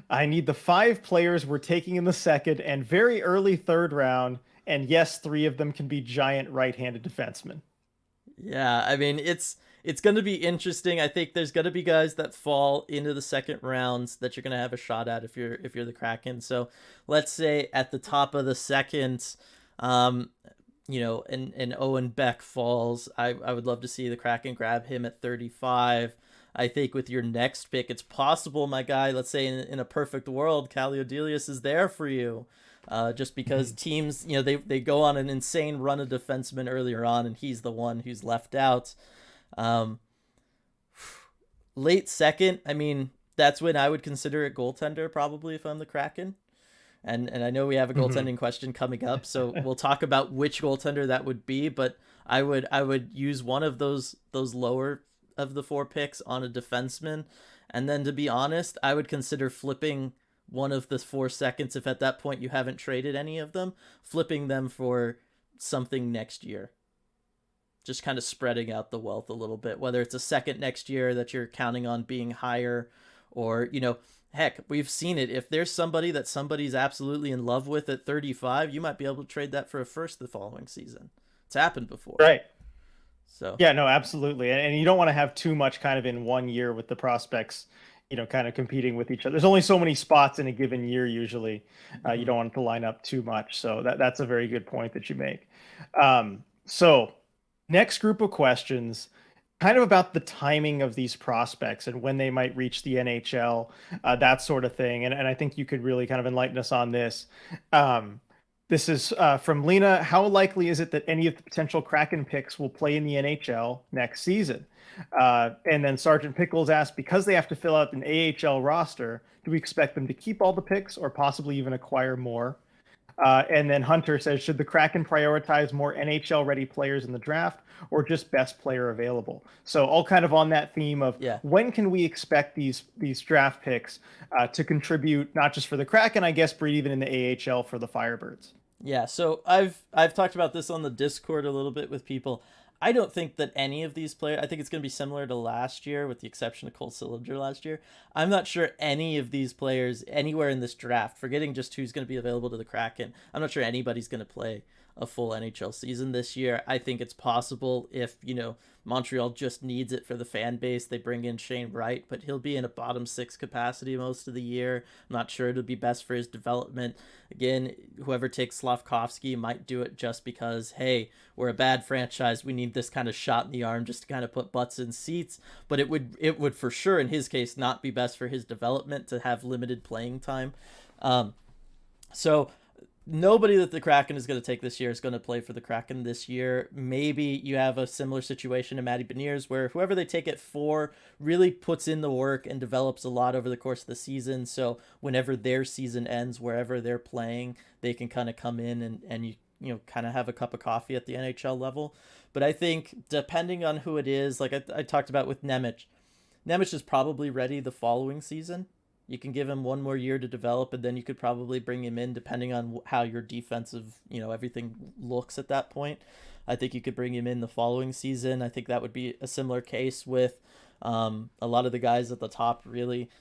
I need the 5 players we're taking in the second and very early third round, and yes, 3 of them can be giant right-handed defensemen. Yeah, I mean it's going to be interesting. I think there's going to be guys that fall into the second rounds that you're going to have a shot at if you're the Kraken. So let's say at the top of the second, and Owen Beck falls. I would love to see the Kraken grab him at 35. I think with your next pick, it's possible, my guy, let's say in a perfect world, Kaliodelius is there for you. Just because teams, they go on an insane run of defensemen earlier on, and he's the one who's left out. Late second, I mean, that's when I would consider it goaltender, probably, if I'm the Kraken. And I know we have a goaltending question coming up, so we'll talk about which goaltender that would be. But I would use one of those lower of the 4 picks on a defenseman, and then to be honest, I would consider flipping one of the 4 seconds if at that point you haven't traded any of them, flipping them for something next year. Just kind of spreading out the wealth a little bit, whether it's a second next year that you're counting on being higher, or heck, we've seen it. If there's somebody that somebody's absolutely in love with at 35, you might be able to trade that for a first the following season. It's happened before. Right. So yeah, no, absolutely. And you don't want to have too much kind of in one year with the prospects, kind of competing with each other. There's only so many spots in a given year usually. You don't want to line up too much. So that's a very good point that you make. So next group of questions, kind of about the timing of these prospects and when they might reach the NHL, that sort of thing. And I think you could really kind of enlighten us on this. This is from Lena. How likely is it that any of the potential Kraken picks will play in the NHL next season? And then Sergeant Pickles asked, because they have to fill out an AHL roster, do we expect them to keep all the picks or possibly even acquire more? And then Hunter says, should the Kraken prioritize more NHL-ready players in the draft or just best player available? So all kind of on that theme of when can we expect these draft picks to contribute, not just for the Kraken, I guess, but even in the AHL for the Firebirds? Yeah, so I've talked about this on the Discord a little bit with people. I don't think that any of these players, I think it's going to be similar to last year with the exception of Cole Sillinger last year. I'm not sure any of these players anywhere in this draft, forgetting just who's going to be available to the Kraken, I'm not sure anybody's going to play a full NHL season this year. I think it's possible if, Montreal just needs it for the fan base. They bring in Shane Wright, but he'll be in a bottom six capacity most of the year. I'm not sure it'll be best for his development. Again, whoever takes Slavkovsky might do it just because, hey, we're a bad franchise. We need this kind of shot in the arm just to kind of put butts in seats. But it would for sure, in his case, not be best for his development to have limited playing time. So nobody that the Kraken is going to take this year is going to play for the Kraken this year. Maybe you have a similar situation to Matty Beniers where whoever they take it for really puts in the work and develops a lot over the course of the season. So whenever their season ends, wherever they're playing, they can kind of come in and you kind of have a cup of coffee at the NHL level. But I think depending on who it is, like I talked about with Nemec is probably ready the following season. You can give him one more year to develop, and then you could probably bring him in depending on how your defensive, everything looks at that point. I think you could bring him in the following season. I think that would be a similar case with a lot of the guys at the top, really.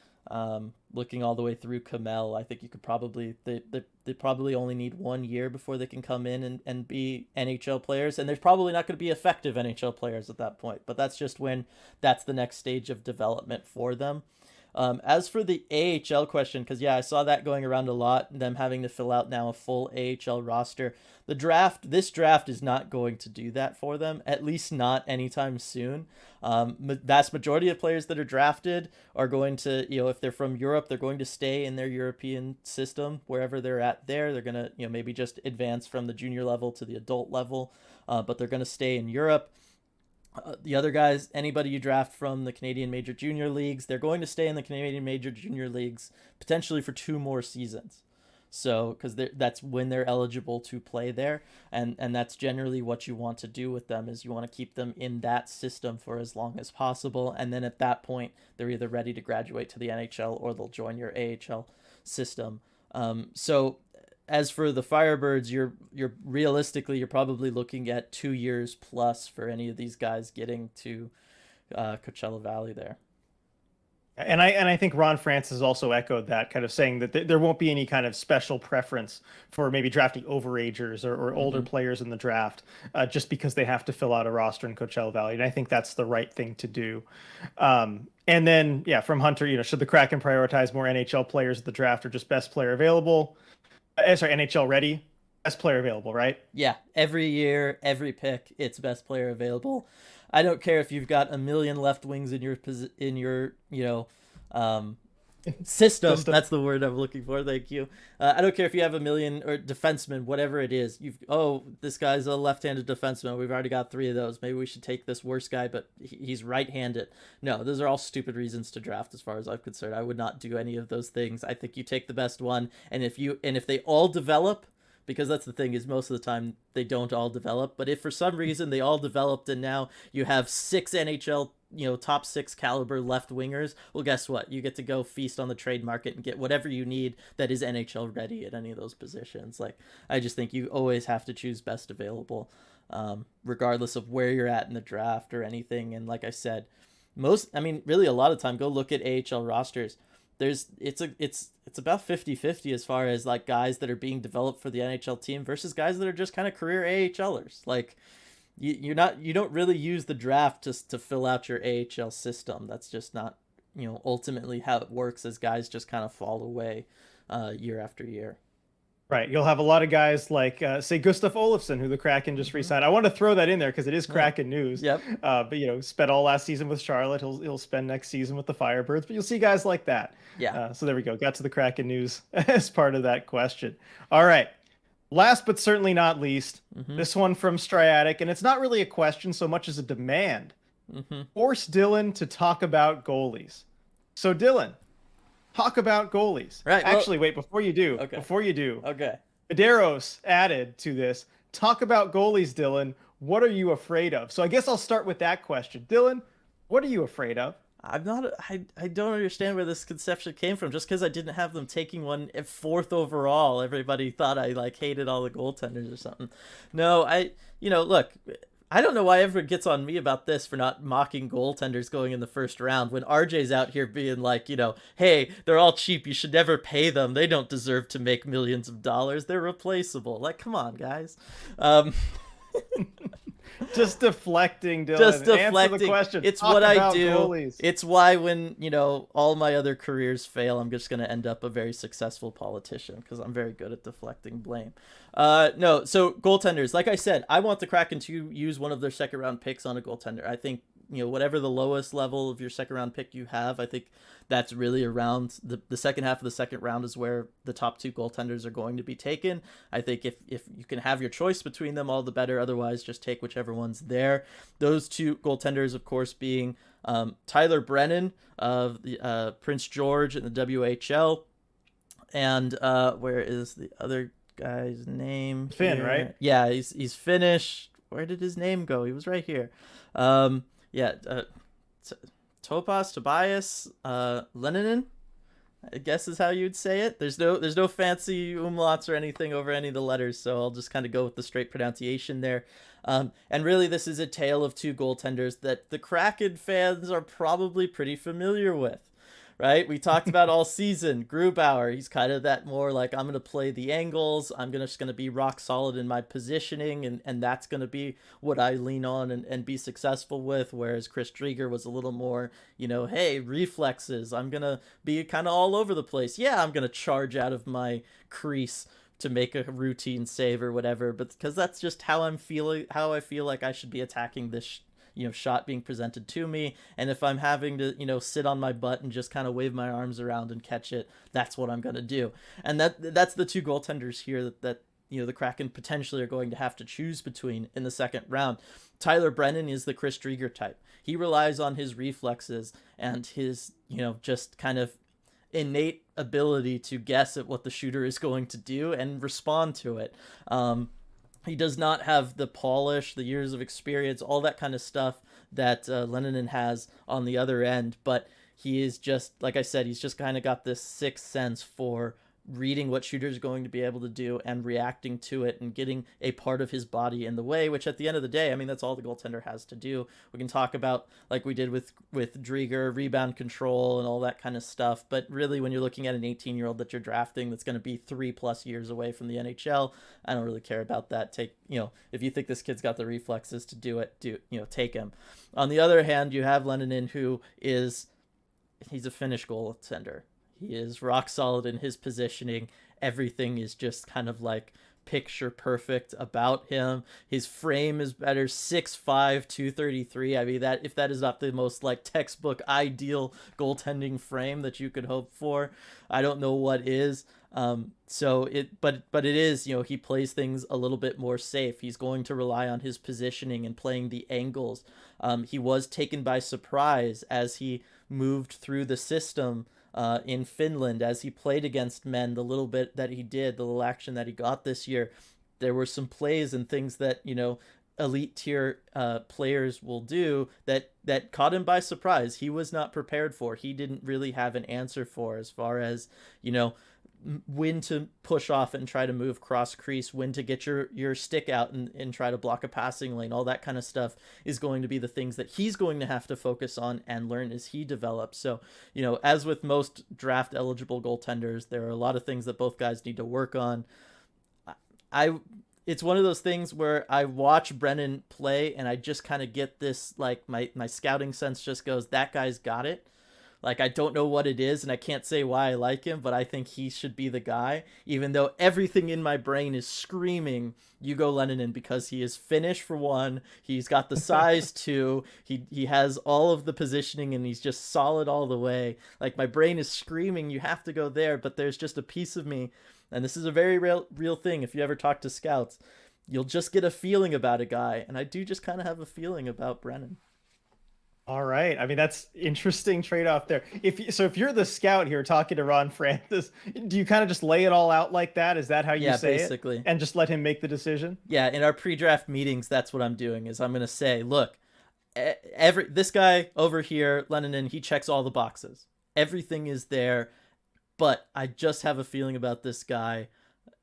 Looking all the way through Kamel, I think you could probably, they probably only need 1 year before they can come in and be NHL players. And they're probably not going to be effective NHL players at that point, but that's just when that's the next stage of development for them. As for the AHL question, because I saw that going around a lot, them having to fill out now a full AHL roster. This draft is not going to do that for them, at least not anytime soon. Vast majority of players that are drafted are going to, if they're from Europe, they're going to stay in their European system, wherever they're at there. They're going to, maybe just advance from the junior level to the adult level, but they're going to stay in Europe. The other guys, anybody you draft from the Canadian Major Junior Leagues, they're going to stay in the Canadian Major Junior Leagues potentially for 2 more seasons. So, because that's when they're eligible to play there, and that's generally what you want to do with them, is you want to keep them in that system for as long as possible, and then at that point, they're either ready to graduate to the NHL or they'll join your AHL system. So as for the Firebirds, you're realistically, you're probably looking at 2 years plus for any of these guys getting to Coachella Valley there. And I think Ron Francis also echoed that, kind of saying that there won't be any kind of special preference for maybe drafting overagers or older players in the draft just because they have to fill out a roster in Coachella Valley. And I think that's the right thing to do. And then, from Hunter, should the Kraken prioritize more NHL players at the draft or just best player available? NHL ready, best player available, right? Yeah, every year, every pick, it's best player available. I don't care if you've got a million left wings in your system. That's the word I'm looking for. Thank you. I don't care if you have a million or defensemen, whatever it is. This guy's a left-handed defenseman. We've already got 3 of those. Maybe we should take this worst guy, but he's right-handed. No, those are all stupid reasons to draft, as far as I'm concerned. I would not do any of those things. I think you take the best one, and if they all develop. Because that's the thing, is most of the time they don't all develop. But if for some reason they all developed and now you have 6 NHL, top 6 caliber left wingers, well, guess what? You get to go feast on the trade market and get whatever you need that is NHL ready at any of those positions. Like, I just think you always have to choose best available, regardless of where you're at in the draft or anything. And like I said, really a lot of time, go look at AHL rosters. It's about 50-50 as far as like guys that are being developed for the NHL team versus guys that are just kind of career AHLers. Like you don't really use the draft just to fill out your AHL system. That's just not, ultimately how it works, as guys just kind of fall away year after year. Right. You'll have a lot of guys like, say, Gustav Olofsson, who the Kraken just re-signed. I want to throw that in there because it is Kraken news. Yep. But, spent all last season with Charlotte. He'll spend next season with the Firebirds. But you'll see guys like that. Yeah. So there we go. Got to the Kraken news as part of that question. All right. Last but certainly not least, this one from Striatic. And it's not really a question so much as a demand. Force Dylan to talk about goalies. So, Dylan, talk about goalies. Right. Actually, wait, before you do. Okay. Medeiros added to this. Talk about goalies, Dylan. What are you afraid of? So I guess I'll start with that question. Dylan, what are you afraid of? I don't understand where this conception came from. Just because I didn't have them taking one at 4th overall, everybody thought I hated all the goaltenders or something. No, look, I don't know why everyone gets on me about this for not mocking goaltenders going in the first round when RJ's out here being like, hey, they're all cheap. You should never pay them. They don't deserve to make millions of dollars. They're replaceable. Like, come on, guys. Just deflecting, Dylan. Just deflecting. Answer the question. It's Talk what I about do. Goalies. It's why when, all my other careers fail, I'm just going to end up a very successful politician because I'm very good at deflecting blame. No, so goaltenders, like I said, I want the Kraken to use one of their second round picks on a goaltender. I think, whatever the lowest level of your second round pick you have, I think that's really around the second half of the second round is where the top two goaltenders are going to be taken. I think if you can have your choice between them, all the better. Otherwise, just take whichever one's there. Those two goaltenders, of course, being Tyler Brennan of the Prince George in the WHL. And where is the other guy's name? Finn, here? Right? Yeah, he's Finnish. Where did his name go? He was right here. Tobias Leninen, I guess is how you'd say it. There's no fancy umlauts or anything over any of the letters, so I'll just kind of go with the straight pronunciation there. And really, this is a tale of two goaltenders that the Kraken fans are probably pretty familiar with. Right? We talked about all season. Grubauer, he's kind of that more like, I'm going to play the angles. I'm just going to be rock solid in my positioning, and that's going to be what I lean on and be successful with. Whereas Chris Driedger was a little more, hey, reflexes. I'm going to be kind of all over the place. Yeah, I'm going to charge out of my crease to make a routine save or whatever, but because that's just how I'm feeling, how I feel like I should be attacking this shot being presented to me. And if I'm having to, sit on my butt and just kind of wave my arms around and catch it, that's what I'm going to do. And that's the two goaltenders here that the Kraken potentially are going to have to choose between in the second round. Tyler Brennan is the Chris Driedger type. He relies on his reflexes and his, just kind of innate ability to guess at what the shooter is going to do and respond to it. He does not have the polish, the years of experience, all that kind of stuff that Leninen has on the other end. But he is just, like I said, he's just kind of got this sixth sense for reading what shooter's going to be able to do and reacting to it and getting a part of his body in the way, which at the end of the day, I mean, that's all the goaltender has to do. We can talk about, like we did with Driedger, rebound control and all that kind of stuff. But really, when you're looking at an 18-year-old that you're drafting that's going to be 3+ years away from the NHL, I don't really care about that. Take, if you think this kid's got the reflexes to do it, take him. On the other hand, you have Leninen, who he's a Finnish goaltender. He is rock solid in his positioning. Everything is just kind of like picture perfect about him. His frame is better, 6'5", 233. I mean, that if that is not the most like textbook ideal goaltending frame that you could hope for, I don't know what is. But it is, he plays things a little bit more safe. He's going to rely on his positioning and playing the angles. He was taken by surprise as he moved through the system in Finland, as he played against men, the little bit that he did, the little action that he got this year. There were some plays and things that, elite tier players will do that caught him by surprise. He was not prepared for. He didn't really have an answer for, as far as, when to push off and try to move cross crease, when to get your stick out and try to block a passing lane. All that kind of stuff is going to be the things that he's going to have to focus on and learn as he develops. So, as with most draft eligible goaltenders, there are a lot of things that both guys need to work on. It's one of those things where I watch Brennan play and I just kind of get this, like my scouting sense just goes, that guy's got it. Like, I don't know what it is, and I can't say why I like him, but I think he should be the guy, even though everything in my brain is screaming, Hugo Leninen, because he is Finnish, for one. He's got the size, too. He has all of the positioning, and he's just solid all the way. Like, my brain is screaming, you have to go there, but there's just a piece of me, and this is a very real thing. If you ever talk to scouts, you'll just get a feeling about a guy, and I do just kind of have a feeling about Brennan. All right. I mean, that's interesting trade-off there. If you're the scout here talking to Ron Francis, do you kind of just lay it all out like that? Is that how you say basically. it? And just let him make the decision? Yeah, in our pre-draft meetings, that's what I'm doing. Is I'm going to say, look, this guy over here, Leninen, he checks all the boxes. Everything is there, but I just have a feeling about this guy.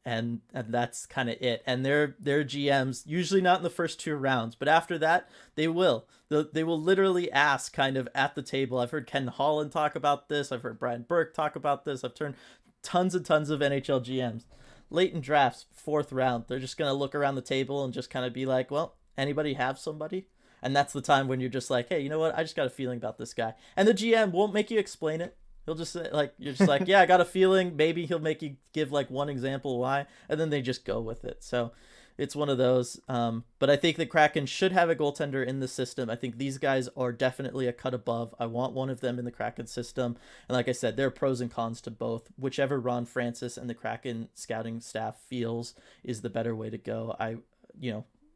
and that's kind of it. And their GMs usually not in the first 2 rounds, but after that they will literally ask kind of at the table. I've heard Ken Holland talk about this. I've heard Brian Burke talk about this. I've turned tons and tons of NHL GMs late in drafts, 4th round. They're just gonna look around the table and just kind of be like, well, anybody have somebody? And that's the time when you're just like, hey, you know what? I just got a feeling about this guy. And the GM won't make you explain it. He'll just say, like, you're just like, yeah, I got a feeling. Maybe he'll make you give like one example why, and then they just go with it. So it's one of those. But I think the Kraken should have a goaltender in the system. I think these guys are definitely a cut above. I want one of them in the Kraken system. And like I said, there are pros and cons to both. Whichever Ron Francis and the Kraken scouting staff feels is the better way to go.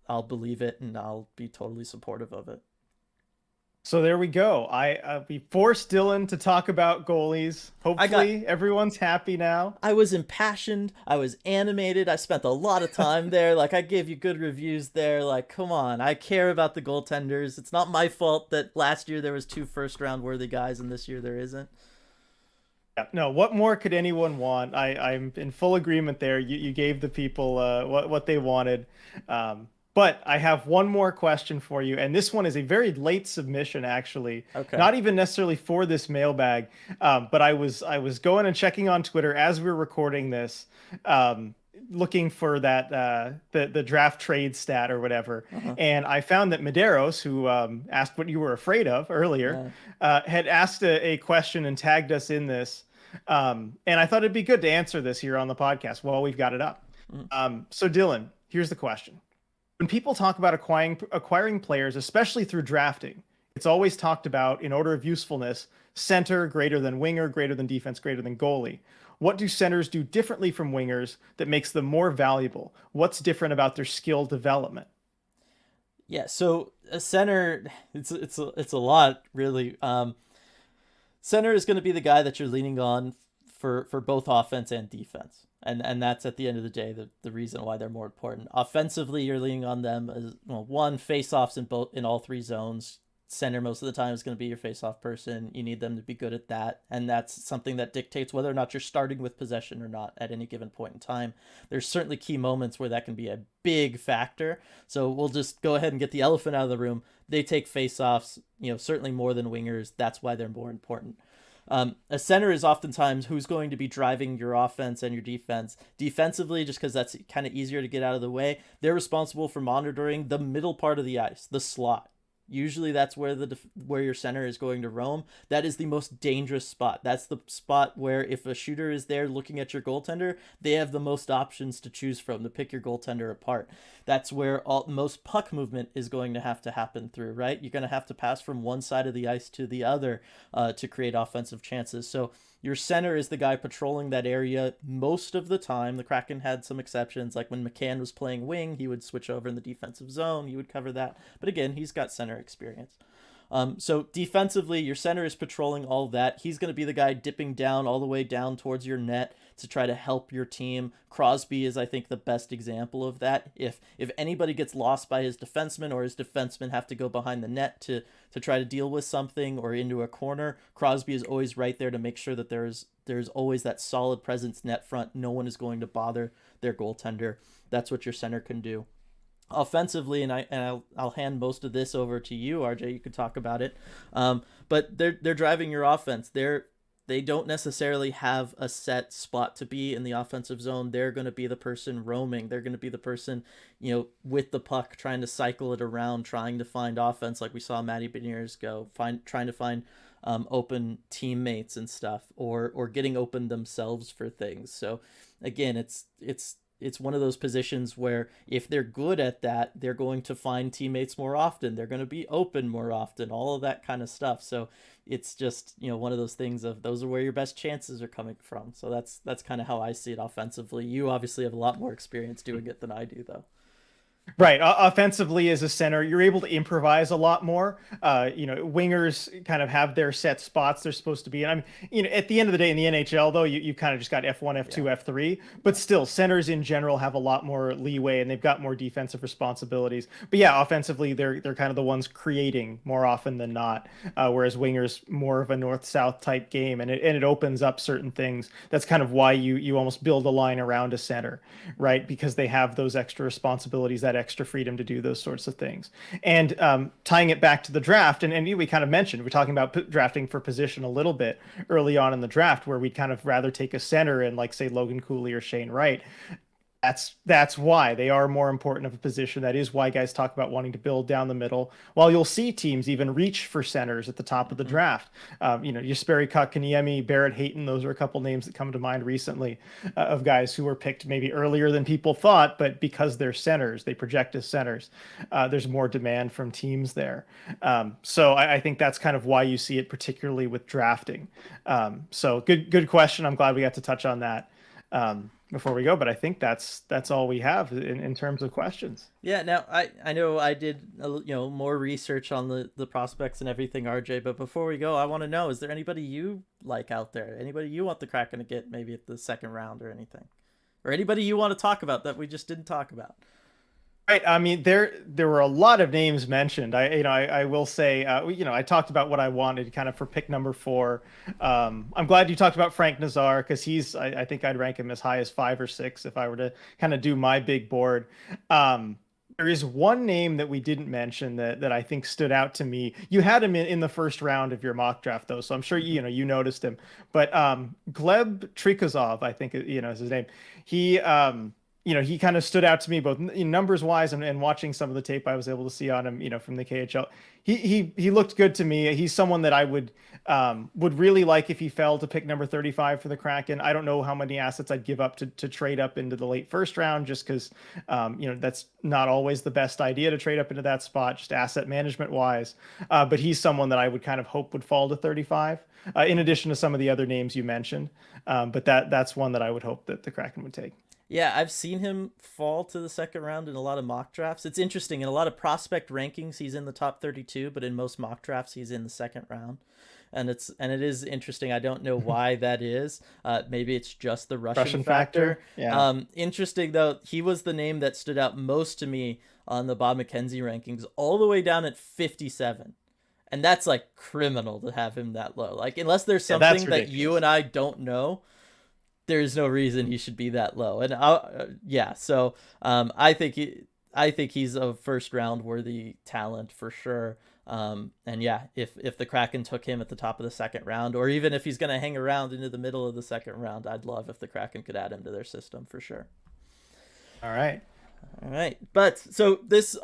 I'll believe it, and I'll be totally supportive of it. So there we go. We forced Dylan to talk about goalies. Hopefully everyone's happy now. I was impassioned. I was animated. I spent a lot of time there. Like, I gave you good reviews there. Like, come on. I care about the goaltenders. It's not my fault that last year there was 2 first-round worthy guys and this year there isn't. Yeah, no, what more could anyone want? I'm in full agreement there. You gave the people what they wanted. But I have one more question for you, and this one is a very late submission, actually. Okay. Not even necessarily for this mailbag, but I was going and checking on Twitter as we were recording this, looking for that the draft trade stat or whatever, and I found that Medeiros, who asked what you were afraid of earlier, had asked a question and tagged us in this, and I thought it'd be good to answer this here on the podcast while we've got it up. So Dylan, here's the question. When people talk about acquiring players, especially through drafting, it's always talked about in order of usefulness: center greater than winger, greater than defense, greater than goalie. What do centers do differently from wingers that makes them more valuable? What's different about their skill development? Yeah, so a center, it's a lot, really. Center is going to be the guy that you're leaning on for both offense and defense. And that's at the end of the day the reason why they're more important. Offensively, you're leaning on them as, well, one, face-offs in all 3 zones. Center most of the time is going to be your face-off person. You need them to be good at that, and that's something that dictates whether or not you're starting with possession or not at any given point in time. There's certainly key moments where that can be a big factor. So we'll just go ahead and get the elephant out of the room. They take face-offs, certainly more than wingers. That's why they're more important. A center is oftentimes who's going to be driving your offense and your defense. Defensively, just because that's kind of easier to get out of the way, they're responsible for monitoring the middle part of the ice, the slot. Usually that's where where your center is going to roam. That is the most dangerous spot. That's the spot where if a shooter is there looking at your goaltender, they have the most options to choose from to pick your goaltender apart. That's where most puck movement is going to happen through, right? You're going to have to pass from one side of the ice to the other to create offensive chances. So your center is the guy patrolling that area most of the time. The Kraken had some exceptions, like when McCann was playing wing, he would switch over in the defensive zone. He would cover that. But again, he's got center experience. So defensively, your center is patrolling all that. He's going to be the guy dipping down all the way down towards your net to try to help your team. Crosby is, I think, the best example of that. If anybody gets lost by his defenseman, or his defenseman have to go behind the net to try to deal with something or into a corner, Crosby is always right there to make sure that there's always that solid presence net front. No one is going to bother their goaltender. That's what your center can do. Offensively, and I'll hand most of this over to you, RJ. You could talk about it, but they're driving your offense. They don't necessarily have a set spot to be in the offensive zone. They're going to be the person roaming. They're going to be the person, with the puck, trying to cycle it around, trying to find offense, like we saw Matty Beniers go, trying to find open teammates and stuff, or getting open themselves for things. So again, it's one of those positions where if they're good at that, they're going to find teammates more often. They're going to be open more often, all of that kind of stuff. So it's just, one of those things of those are where your best chances are coming from. So that's kind of how I see it offensively. You obviously have a lot more experience doing it than I do, though. Right. Offensively, as a center, you're able to improvise a lot more. Wingers kind of have their set spots they're supposed to be. And at the end of the day in the NHL, though, you kind of just got F1, Yeah. F2, F3. But still, centers in general have a lot more leeway and they've got more defensive responsibilities. But yeah, offensively, they're kind of the ones creating more often than not. Whereas wingers more of a north-south type game, and it opens up certain things. That's kind of why you almost build a line around a center, right? Because they have those extra responsibilities, that extra freedom to do those sorts of things. And tying it back to the draft, and we kind of mentioned, we're talking about drafting for position a little bit early on in the draft, where we'd kind of rather take a center and like say Logan Cooley or Shane Wright. That's why they are more important of a position. That is why guys talk about wanting to build down the middle. While you'll see teams even reach for centers at the top of the draft. Jesperi Kotkaniemi, Barrett Hayton, those are a couple names that come to mind recently of guys who were picked maybe earlier than people thought, but because they're centers, they project as centers. There's more demand from teams there. So I think that's kind of why you see it, particularly with drafting. So good question. I'm glad we got to touch on that. Before we go, but I think that's all we have in terms of questions. Yeah, now I know I did more research on the prospects and everything, RJ. But before we go, I want to know: is there anybody you like out there? Anybody you want the Kraken to get maybe at the second round or anything, or anybody you want to talk about that we just didn't talk about? Right. I mean, there were a lot of names mentioned. I will say, I talked about what I wanted kind of for pick number 4. I'm glad you talked about Frank Nazar because I think I'd rank him as high as 5 or 6 if I were to kind of do my big board. There is one name that we didn't mention that I think stood out to me. You had him in the first round of your mock draft though, so I'm sure you noticed him. But Gleb Trikazov, I think is his name. He kind of stood out to me both numbers wise and watching some of the tape I was able to see on him, from the KHL. He looked good to me. He's someone that I would really like if he fell to pick number 35 for the Kraken. I don't know how many assets I'd give up to trade up into the late first round, just because that's not always the best idea to trade up into that spot, just asset management wise. But he's someone that I would kind of hope would fall to 35, in addition to some of the other names you mentioned. But that's one that I would hope that the Kraken would take. Yeah, I've seen him fall to the second round in a lot of mock drafts. It's interesting. In a lot of prospect rankings, he's in the top 32, but in most mock drafts, he's in the second round. And it is interesting. I don't know why that is. Maybe it's just the Russian factor. Yeah. Interesting, though, he was the name that stood out most to me on the Bob McKenzie rankings, all the way down at 57. And that's like criminal to have him that low. Like, unless there's something that you and I don't know, there's no reason he should be that low. And I think he's a first round worthy talent for sure. And yeah, if the Kraken took him at the top of the second round, or even if he's going to hang around into the middle of the second round, I'd love if the Kraken could add him to their system for sure. All right. All right. But so this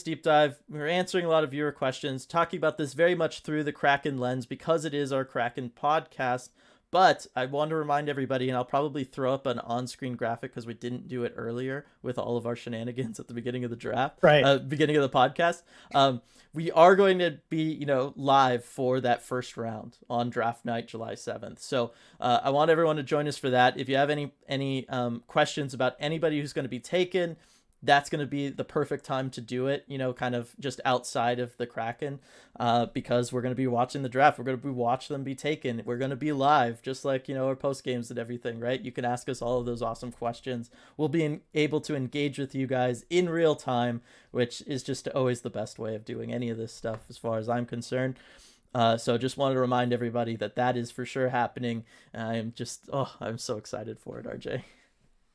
deep dive, we're answering a lot of viewer questions, talking about this very much through the Kraken lens because it is our Kraken podcast. But I want to remind everybody, and I'll probably throw up an on-screen graphic because we didn't do it earlier with all of our shenanigans at the beginning of the draft, right? Beginning of the podcast. We are going to be, live for that first round on draft night, July 7th. So I want everyone to join us for that. If you have any questions about anybody who's going to be taken, that's going to be the perfect time to do it, kind of just outside of the Kraken, because we're going to be watching the draft. We're going to be watch them be taken. We're going to be live, just like, our post games and everything, right? You can ask us all of those awesome questions. We'll be able to engage with you guys in real time, which is just always the best way of doing any of this stuff as far as I'm concerned. So just wanted to remind everybody that is for sure happening. I'm so excited for it, RJ.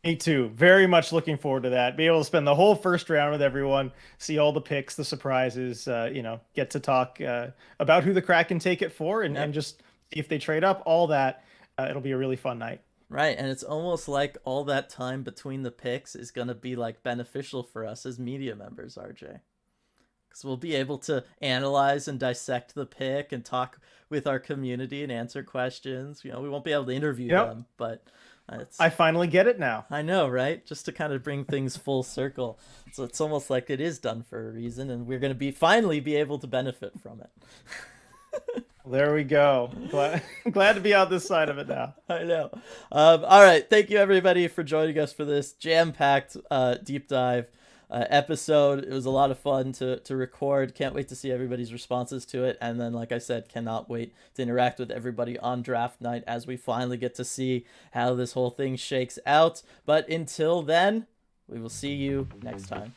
Me too. Very much looking forward to that. Be able to spend the whole first round with everyone, see all the picks, the surprises, get to talk about who the Kraken take it for and just see if they trade up, all that. It'll be a really fun night. Right, and it's almost like all that time between the picks is going to be like beneficial for us as media members, RJ. Because we'll be able to analyze and dissect the pick and talk with our community and answer questions. We won't be able to interview them, but... I finally get it now. I know, right? Just to kind of bring things full circle. So it's almost like it is done for a reason, and we're going to finally be able to benefit from it. There we go. Glad to be on this side of it now. I know. All right. Thank you, everybody, for joining us for this jam-packed deep dive. episode. It was a lot of fun to record. Can't wait to see everybody's responses to it. And then, like I said, cannot wait to interact with everybody on draft night as we finally get to see how this whole thing shakes out. But until then, we will see you next time.